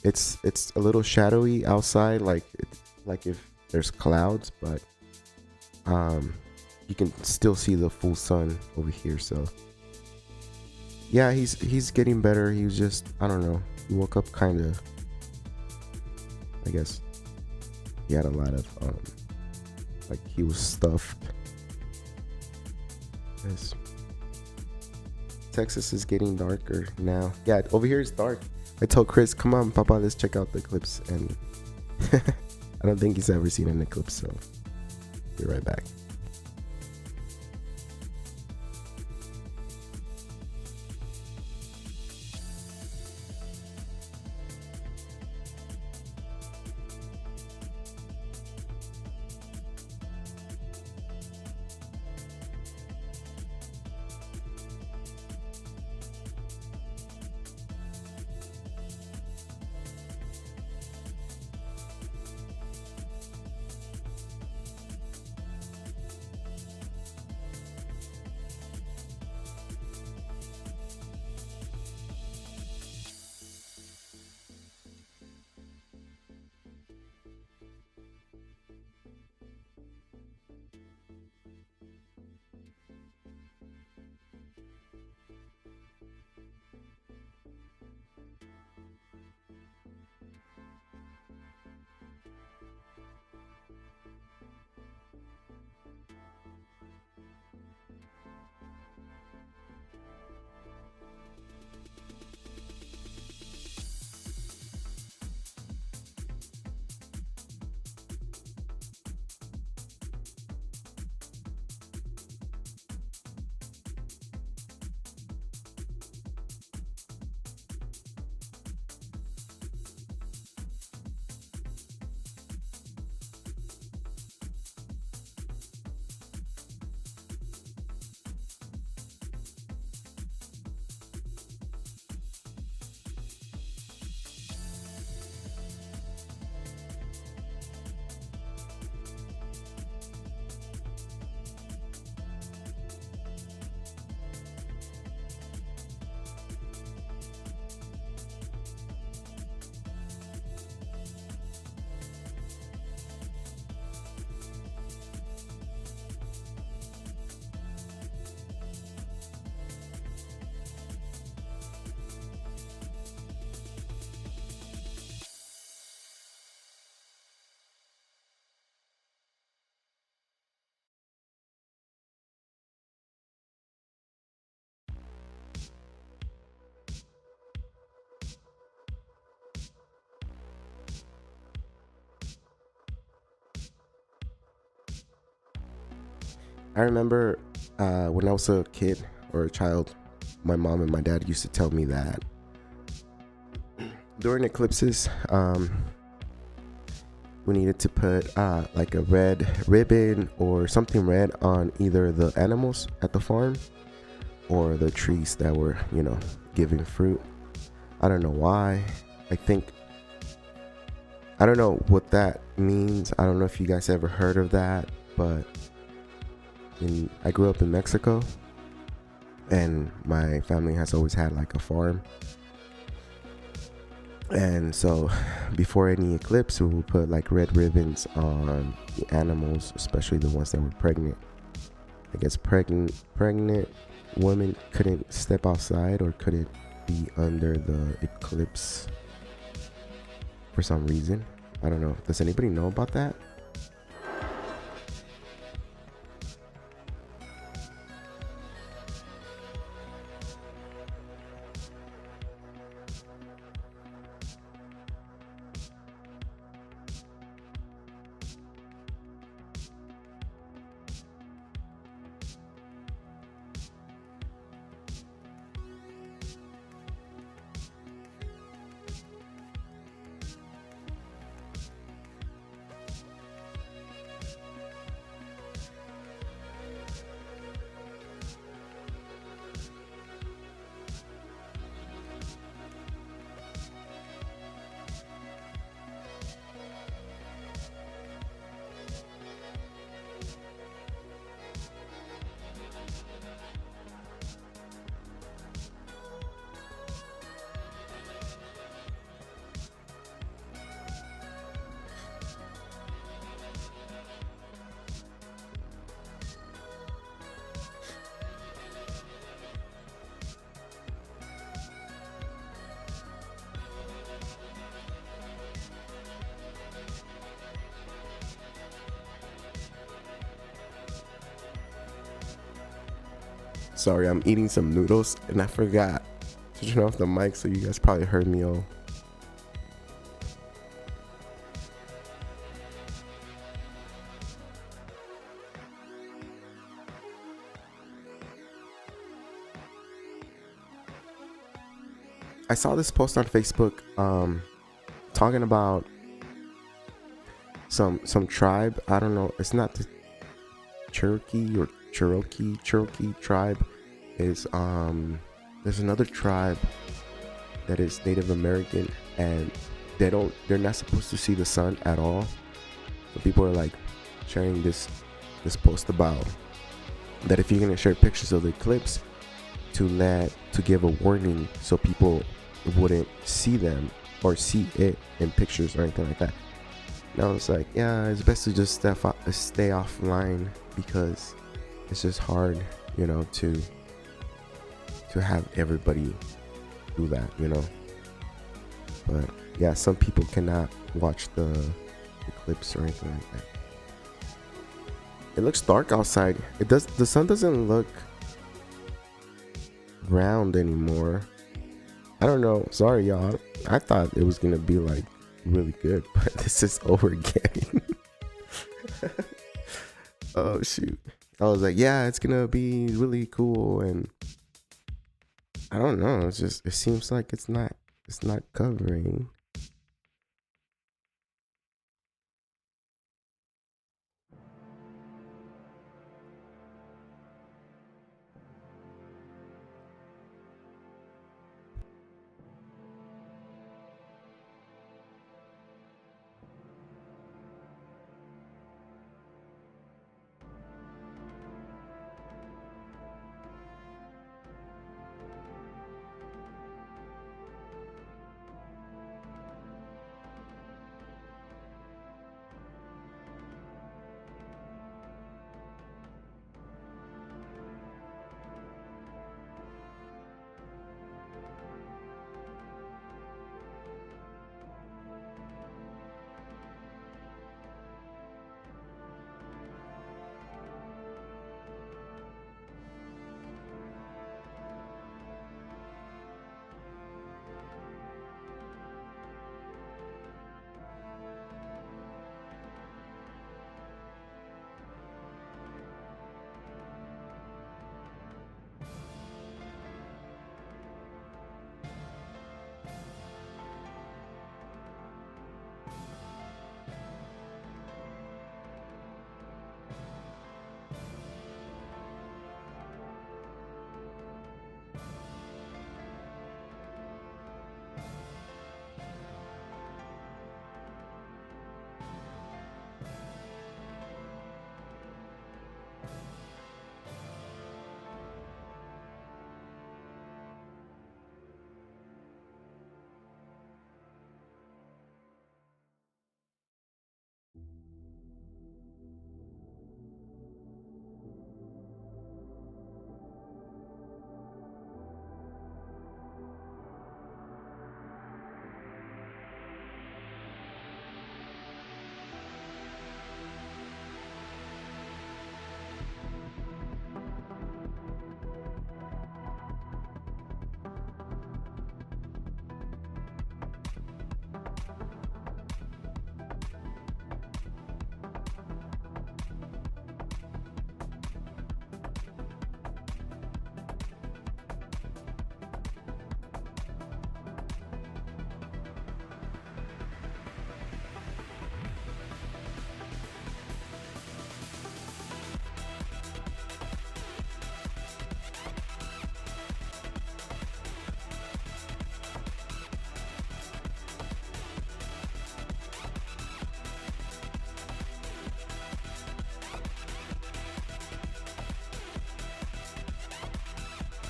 A: It's a little shadowy outside, like if there's clouds, but you can still see the full sun over here. So yeah, he's getting better. He was just, I don't know, he woke up kind of, I guess he had a lot of like he was stuffed. Yes. Texas is getting darker now. Yeah, over here it's dark. I told Chris, come on, Papa, let's check out the eclipse. And I don't think he's ever seen an eclipse, so be right back. I remember when I was a kid or a child, my mom and my dad used to tell me that during eclipses, we needed to put like a red ribbon or something red on either the animals at the farm or the trees that were, you know, giving fruit. I don't know why. I don't know what that means. I don't know if you guys ever heard of that, but I grew up in Mexico, and my family has always had like a farm. And so before any eclipse, we would put like red ribbons on the animals, especially the ones that were pregnant. I guess pregnant women couldn't step outside or couldn't be under the eclipse for some reason. I don't know. Does anybody know about that? Sorry, I'm eating some noodles and I forgot to turn off the mic, so you guys probably heard me all. I saw this post on Facebook talking about some tribe. I don't know. It's not the Cherokee tribe. Is there's another tribe that is Native American, and they're not supposed to see the sun at all. So people are like sharing this post about that if you're gonna share pictures of the eclipse, to give a warning so people wouldn't see them or see it in pictures or anything like that. And I was like, yeah, it's best to just stay offline, because it's just hard, you know, to have everybody do that, you know. But yeah, some people cannot watch the eclipse or anything like that. It looks dark outside. The sun doesn't look round anymore. I don't know. Sorry, y'all. I thought it was gonna be like really good, but this is over getting. Oh shoot. I was like, yeah, it's gonna be really cool, and I don't know. It seems like it's not covering.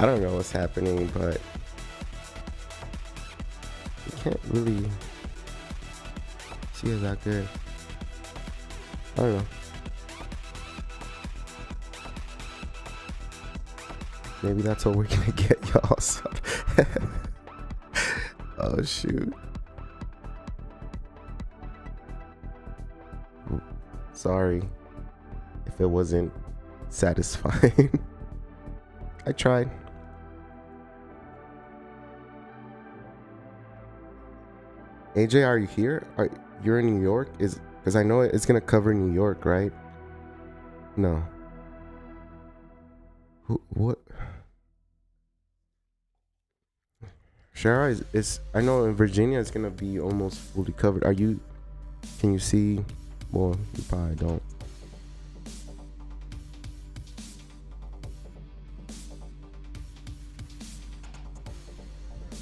A: I don't know what's happening, but you can't really see it that good. I don't know. Maybe that's what we're gonna get, y'all. Oh shoot. Sorry if it wasn't satisfying. I tried. AJ, are you here? You're in New York? Because I know it's gonna cover New York, right? No. What? Shara is I know in Virginia it's gonna be almost fully covered. Can you see? Well, you probably don't.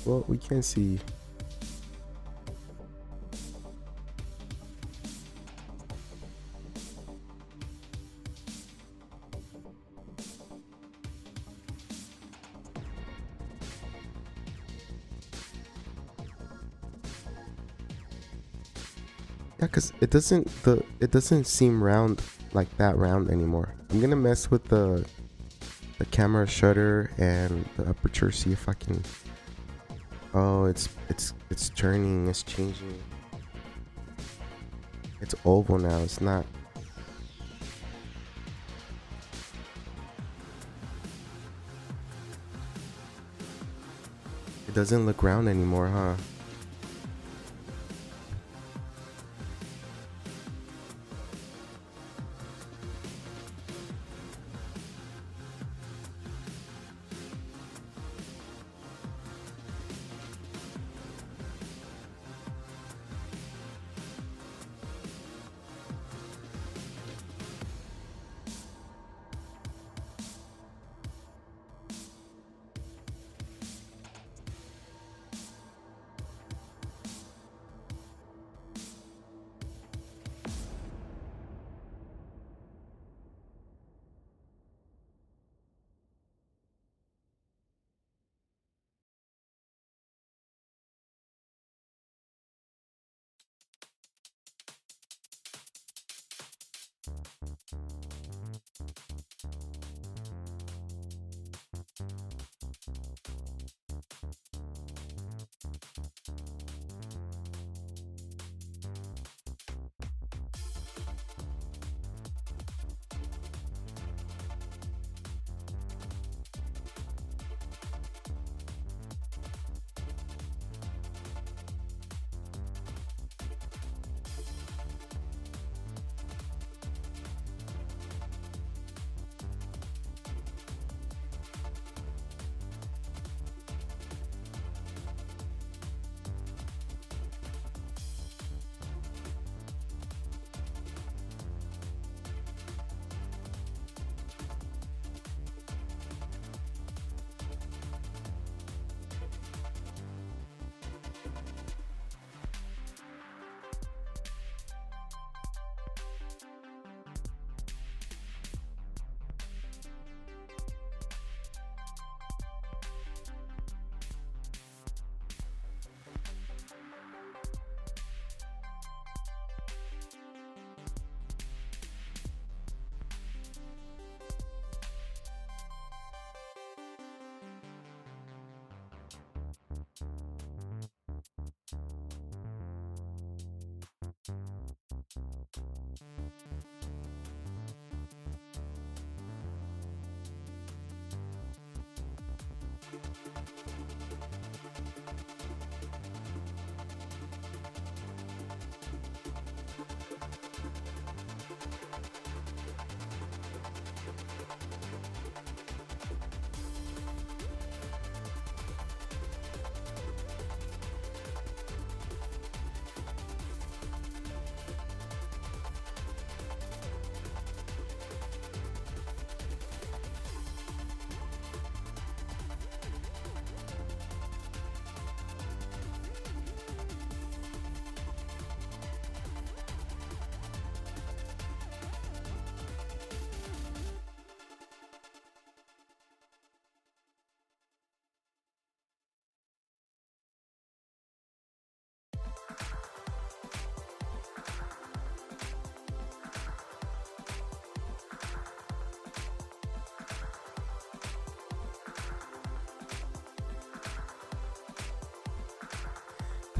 A: Well, we can see. Yeah, because it doesn't seem round like that round anymore. I'm gonna mess with the camera shutter and the aperture, see if I can. Oh, it's turning, it's changing. It's oval now. It's not. It doesn't look round anymore, huh?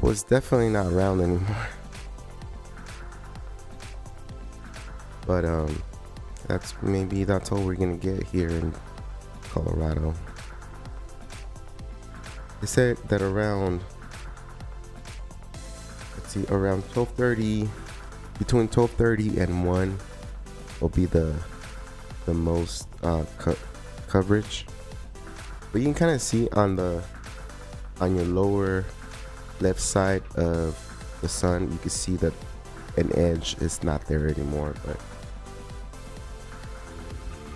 A: Well, it's definitely not round anymore. But that's all we're gonna get here in Colorado. They said that around 12:30, between 12:30 and 1 will be the most coverage. But you can kind of see on your lower left side of the sun, you can see that an edge is not there anymore. But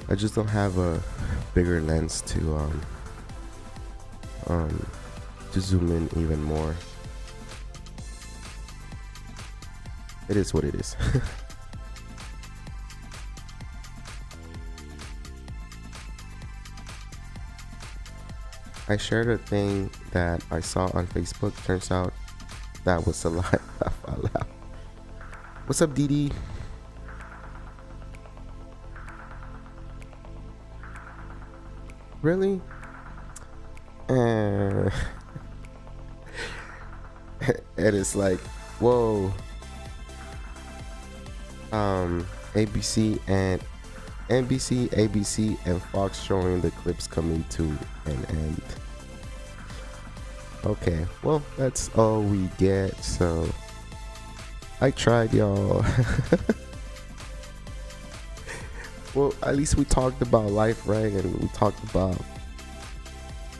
A: I just don't have a bigger lens to zoom in even more. It is what it is. I shared a thing that I saw on Facebook. Turns out that was a lie. What's up, Dee? Really? And it's like, whoa. ABC and NBC, ABC, and Fox showing the eclipse coming to an end. Okay, well, that's all we get. So I tried, y'all. Well, at least we talked about life, right? And we talked about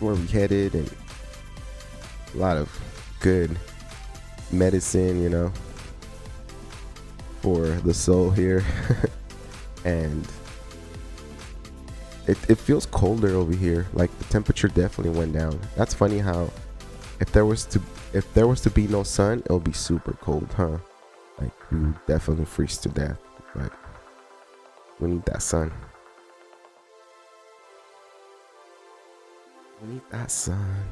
A: where we headed and a lot of good medicine, for the soul here. And it feels colder over here. Like the temperature definitely went down. That's funny how if there was to be no sun, it'll be super cold, huh? Like we would definitely freeze to death. But we need that sun. We need that sun.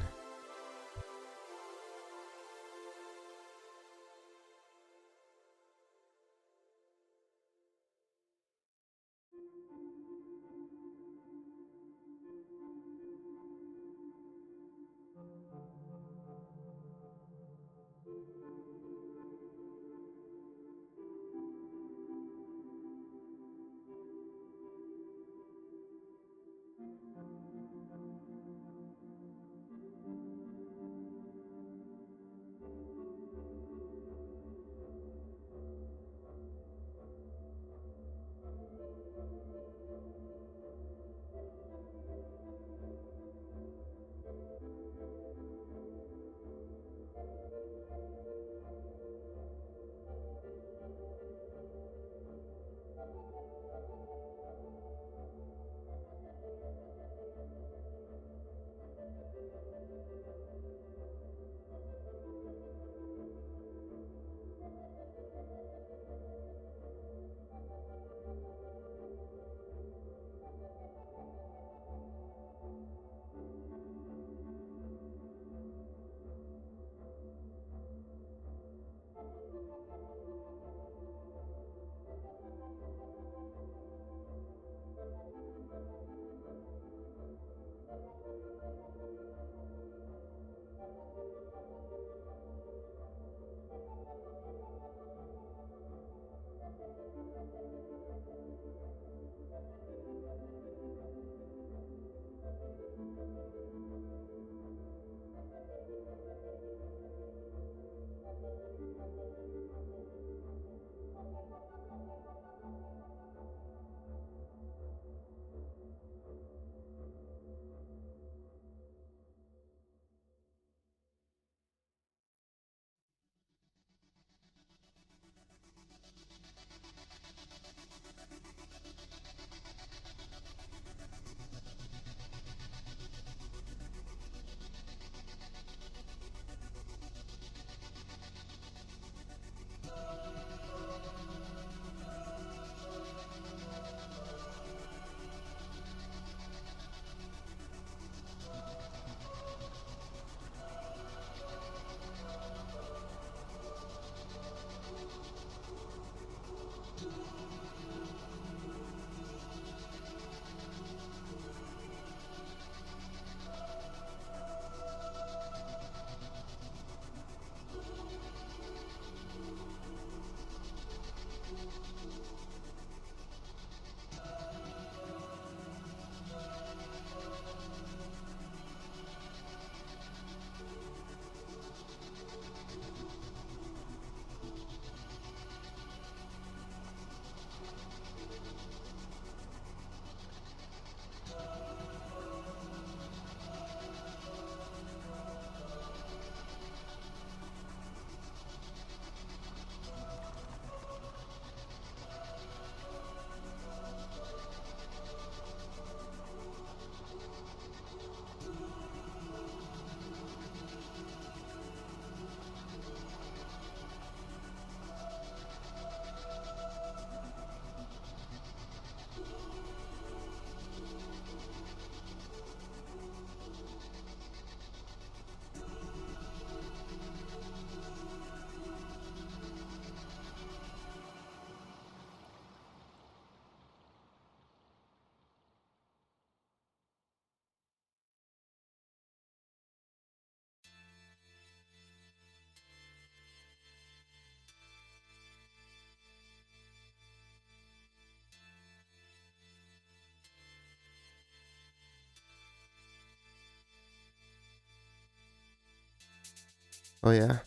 A: Oh yeah.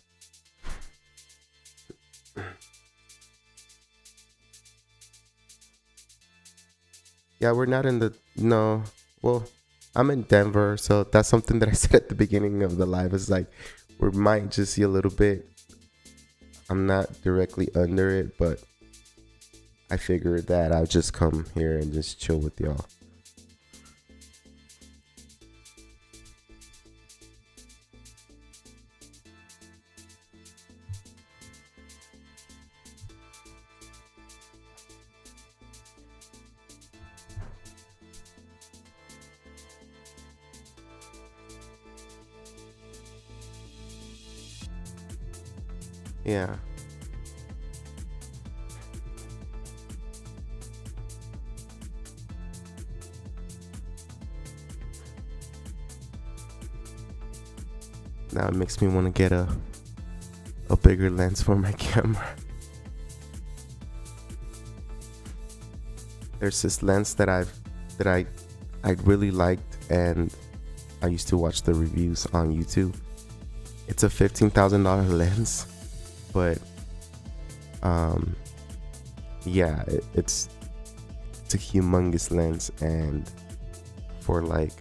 A: Yeah, we're not in the no. Well, I'm in Denver, so that's something that I said at the beginning of the live. Is like we might just see a little bit. I'm not directly under it, but I figured that I'll just come here and just chill with y'all. Yeah. Now it makes me want to get a bigger lens for my camera. There's this lens that I really liked, and I used to watch the reviews on YouTube. It's a $15,000 lens, but yeah, it's a humongous lens, and for like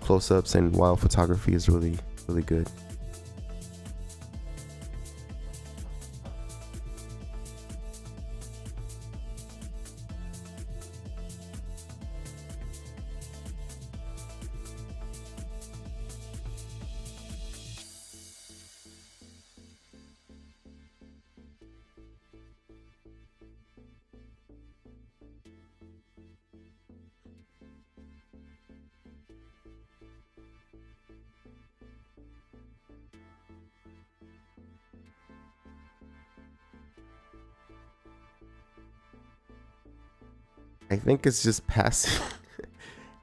A: close-ups and wild photography is really good. I think it's just passing.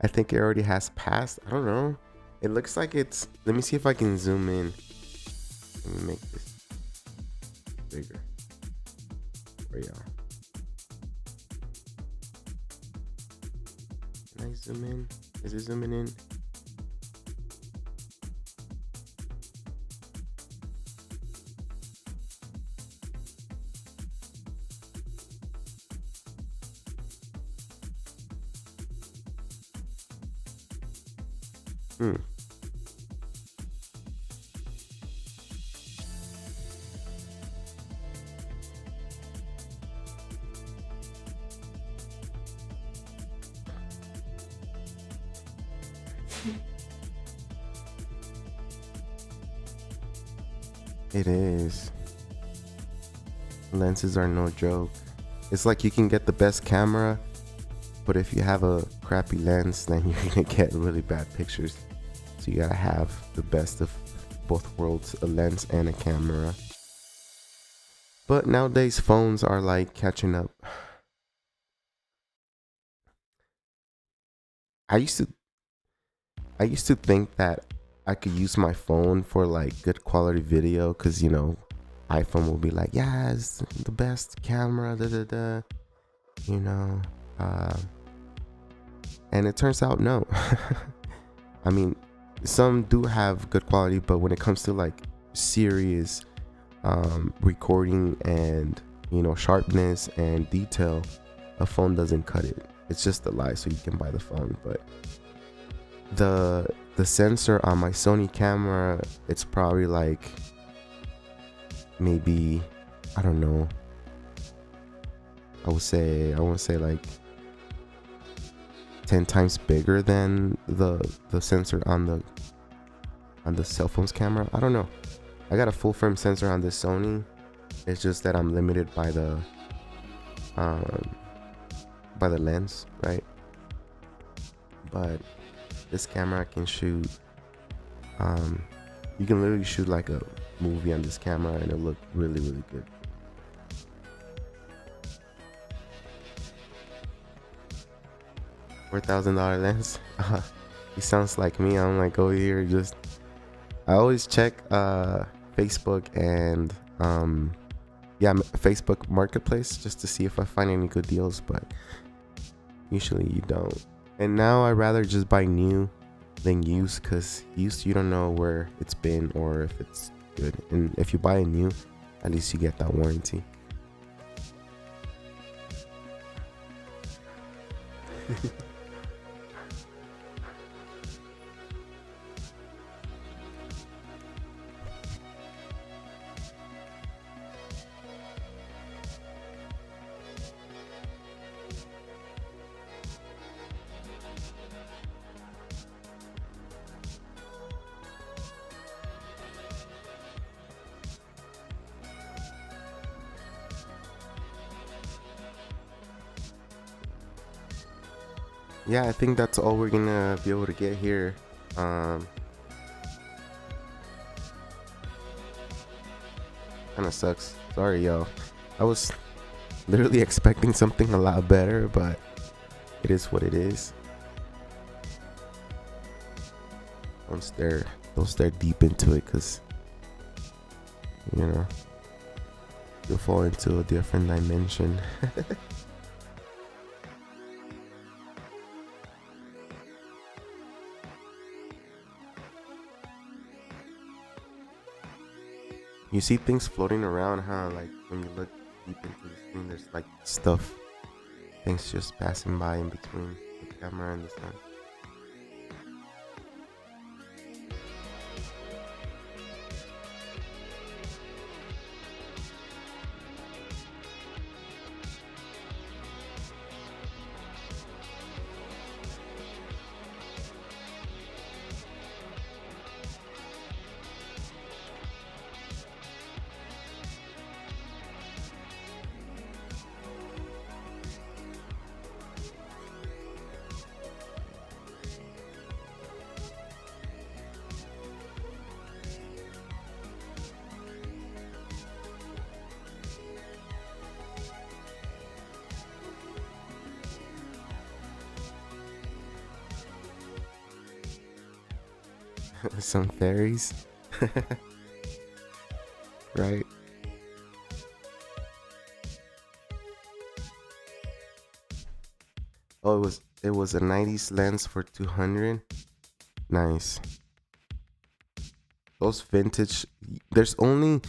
A: I think it already has passed. I don't know. It looks like it's... Let me see if I can zoom in. Let me make this bigger for y'all. Can I zoom in? Is it zooming in? It is. Lenses are no joke. It's like you can get the best camera, but if you have a crappy lens, then you're gonna get really bad pictures. So you gotta have the best of both worlds, a lens and a camera. But nowadays phones are like catching up. I used to think that I could use my phone for like good quality video, because iPhone will be like, yeah, it's the best camera, and it turns out no. I mean, some do have good quality, but when it comes to like serious recording and sharpness and detail, a phone doesn't cut it. It's just a lie, so you can buy the phone. But the sensor on my Sony camera, it's probably like maybe, I don't know, I want to say like 10 times bigger than the sensor on the cell phone's camera. I don't know. I got a full frame sensor on this Sony. It's just that I'm limited by the lens, right? But this camera can shoot, you can literally shoot like a movie on this camera, and it'll look really good. $4,000 lens. He sounds like me. I'm like over here just, I always check Facebook and Facebook Marketplace just to see if I find any good deals, but usually you don't. And now I rather just buy new, than used, because used you don't know where it's been or if it's good. And if you buy a new, at least you get that warranty. Yeah, I think that's all we're gonna be able to get here. Kind of sucks. Sorry, y'all. I was literally expecting something a lot better, but it is what it is. Don't stare deep into it, because you know you'll fall into a different dimension. You see things floating around, huh? Like when you look deep into the screen, there's like stuff, things just passing by in between the camera and the sun. Some fairies. Right. Oh, it was a 90s lens for 200. Nice. Those vintage, there's only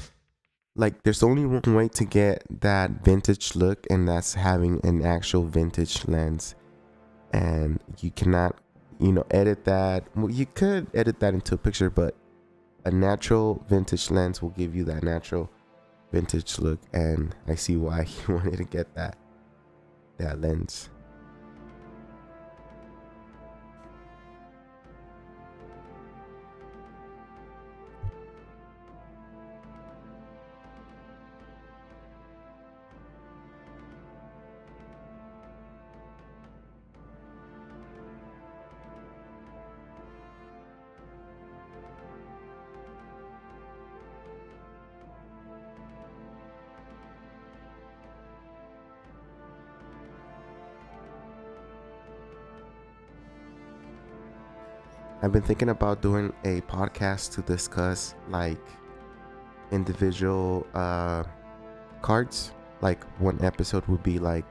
A: one way to get that vintage look, and that's having an actual vintage lens. And you cannot, edit that. Well, you could edit that into a picture, but a natural vintage lens will give you that natural vintage look. And I see why you wanted to get that lens. I've been thinking about doing a podcast to discuss like individual cards. Like one episode would be like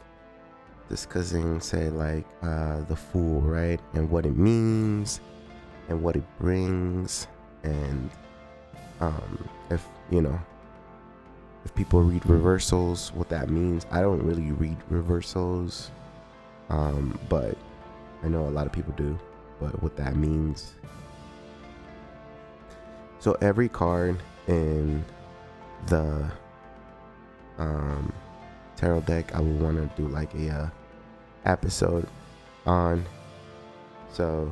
A: discussing, say, like the Fool, right? And what it means and what it brings. And if people read reversals, what that means. I don't really read reversals, but I know a lot of people do. But what that means. So every card in the tarot deck, I would want to do like a episode on. So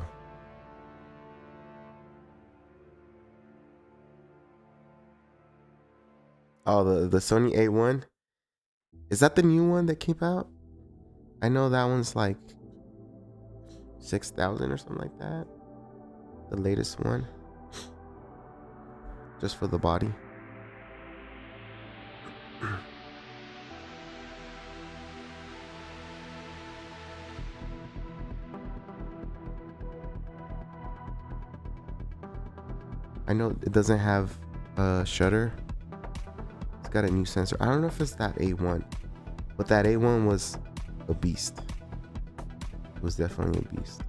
A: the Sony A1, is that the new one that came out? I know that one's like 6,000 or something like that. The latest one, just for the body. I know it doesn't have a shutter. It's got a new sensor. I don't know if it's that A1, but that A1 was a beast. It was definitely a beast.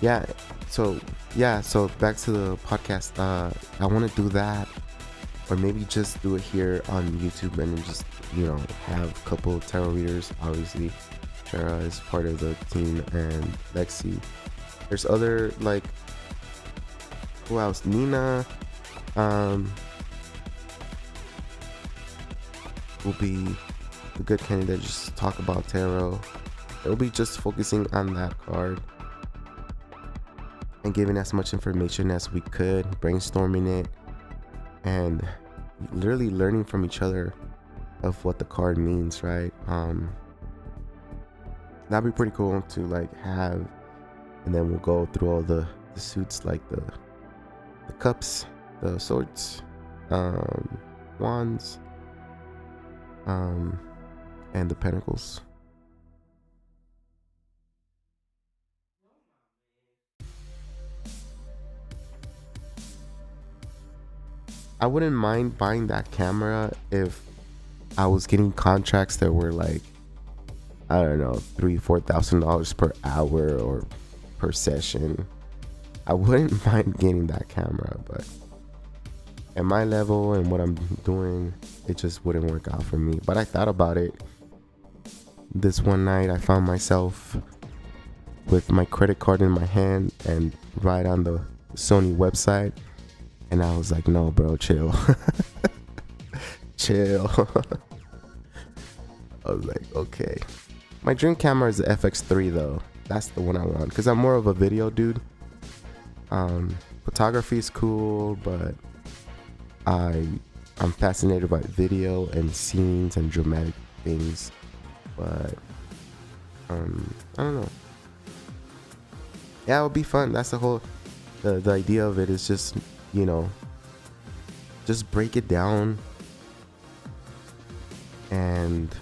A: yeah, so back to the podcast. I want to do that, or maybe just do it here on YouTube and then just, you know, have a couple tarot readers. Obviously Shara is part of the team, and Lexi. There's other, like, who else? Nina will be a good candidate just to talk about tarot. It'll be just focusing on that card and giving as much information as we could, brainstorming it, and literally learning from each other of what the card means, right? That'd be pretty cool to like have, and then we'll go through all the suits, like the cups, the swords, wands, and the pentacles. I wouldn't mind buying that camera if I was getting contracts that were like, I don't know, $3,000-$4,000 per hour or per session. I wouldn't mind getting that camera, but at my level and what I'm doing, it just wouldn't work out for me. But I thought about it. This one night I found myself with my credit card in my hand and right on the Sony website, and I was like, no bro, chill. Chill. I was like, okay. My dream camera is the FX3 though. That's the one I want, because I'm more of a video dude. Photography is cool, but I'm fascinated by video and scenes and dramatic things. But I don't know. Yeah, it would be fun. That's the whole the idea of it, is just, you know, just break it down and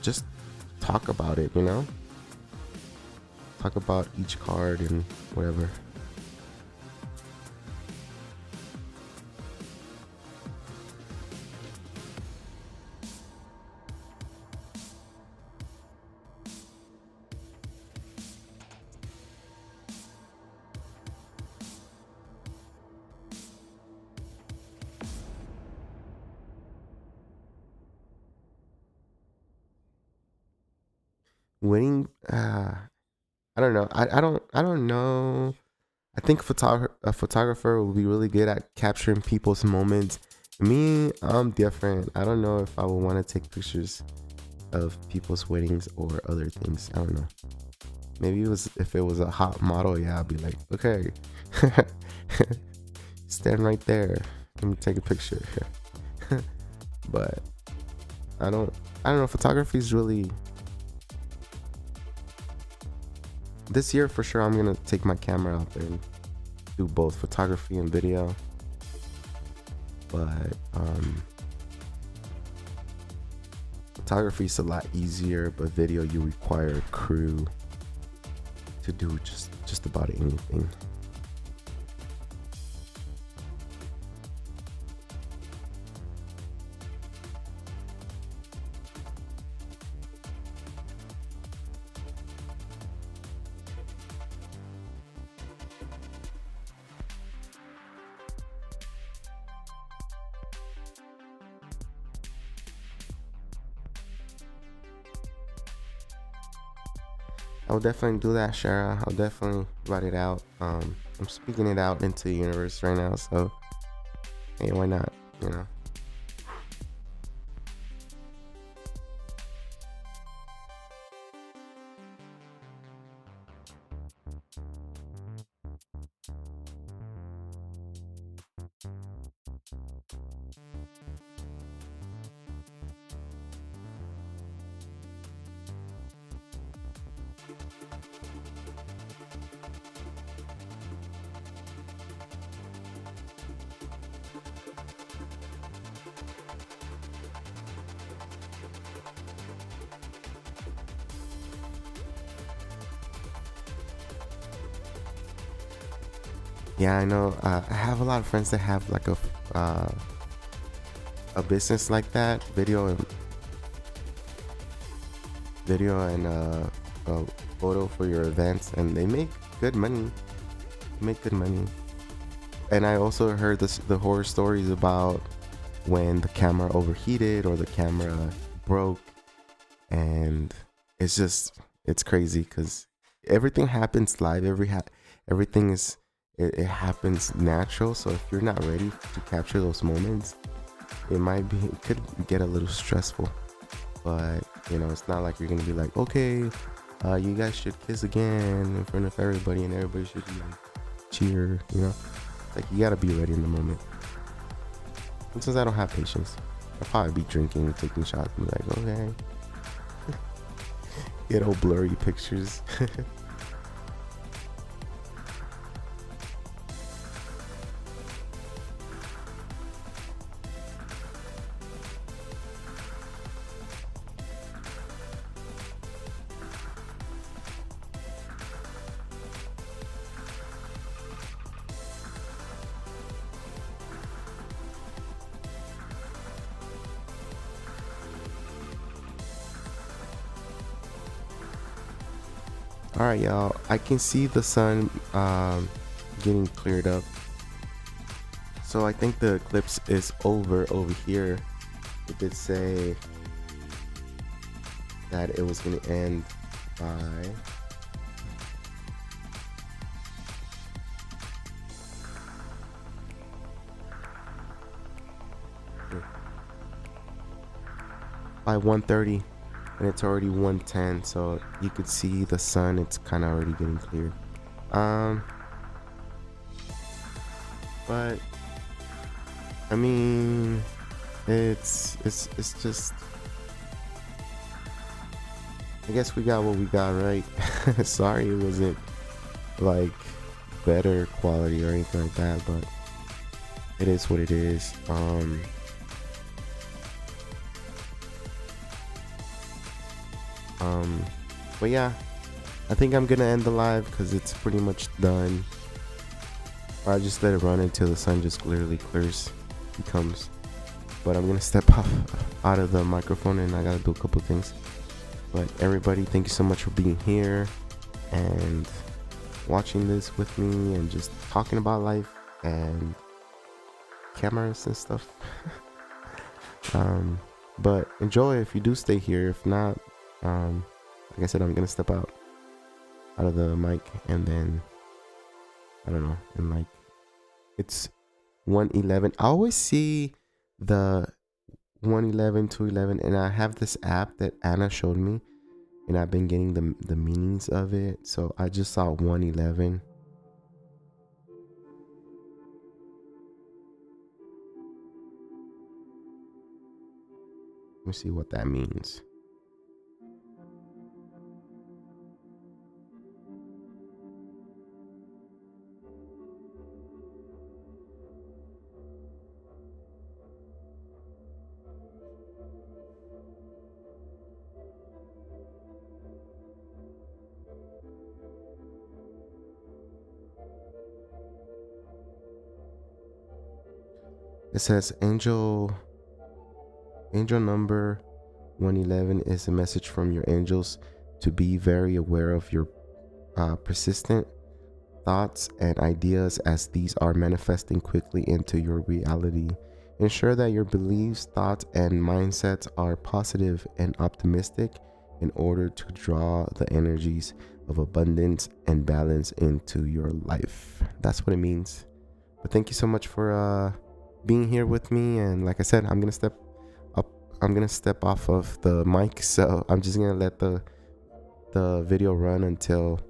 A: just talk about it, you know? Talk about each card and whatever. Winning, I don't know. I don't know. I think a photographer will be really good at capturing people's moments. Me, I'm different. I don't know if I would want to take pictures of people's weddings or other things. I don't know. Maybe if it was a hot model, yeah, I'd be like, okay, stand right there, let me take a picture. But I don't know. Photography is really, this year for sure, I'm gonna take my camera out there and do both photography and video. But photography is a lot easier, but video, you require a crew to do just about anything. I'll definitely do that, Shara. I'll definitely write it out. I'm speaking it out into the universe right now, so hey, why not, you know? Yeah, I know. I have a lot of friends that have like a business like that, video and a photo for your events, and they make good money. Make good money. And I also heard the horror stories about when the camera overheated or the camera broke, and it's crazy because everything happens live. Everything is it happens natural. So if you're not ready to capture those moments, it could get a little stressful. But it's not like you're gonna be like, okay, you guys should kiss again in front of everybody, and everybody should be like cheer. It's like you gotta be ready in the moment. And since I don't have patience, I'll probably be drinking, taking shots, and be like, okay. Get all blurry pictures. All right, y'all. I can see the sun getting cleared up. So I think the eclipse is over here. It did say that it was going to end by 1:30. And it's already 1:10, so you could see the sun. It's kind of already getting cleared. But I mean, it's just, I guess we got what we got, right? Sorry it wasn't like better quality or anything like that, but it is what it is. But yeah, I think I'm gonna end the live because it's pretty much done. Or I just let it run until the sun just literally becomes. But I'm gonna step out of the microphone, and I gotta do a couple things. But everybody, thank you so much for being here and watching this with me and just talking about life and cameras and stuff. But enjoy if you do stay here. If not, like I said, I'm gonna step out of the mic, and then I don't know, and like it's 1:11. I always see the 1:11, 2:11, and I have this app that Anna showed me, and I've been getting the meanings of it. So I just saw 1:11. Let me see what that means. It says angel number 111 is a message from your angels to be very aware of your persistent thoughts and ideas as these are manifesting quickly into your reality. Ensure that your beliefs, thoughts, and mindsets are positive and optimistic in order to draw the energies of abundance and balance into your life. That's what it means. But thank you so much for being here with me. And like I said, I'm gonna step off of the mic, so I'm just gonna let the video run until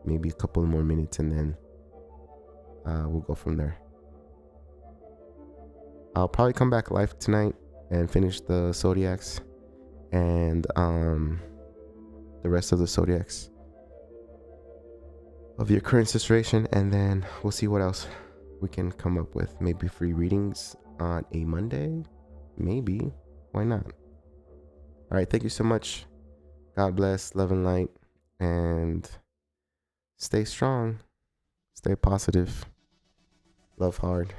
A: maybe a couple more minutes, and then we'll go from there. I'll probably come back live tonight and finish the zodiacs and the rest of the zodiacs of your current situation, and then we'll see what else we can come up with. Maybe free readings on a Monday, maybe. Why not? All right, thank you so much. God bless, love and light, and stay strong, stay positive, love hard.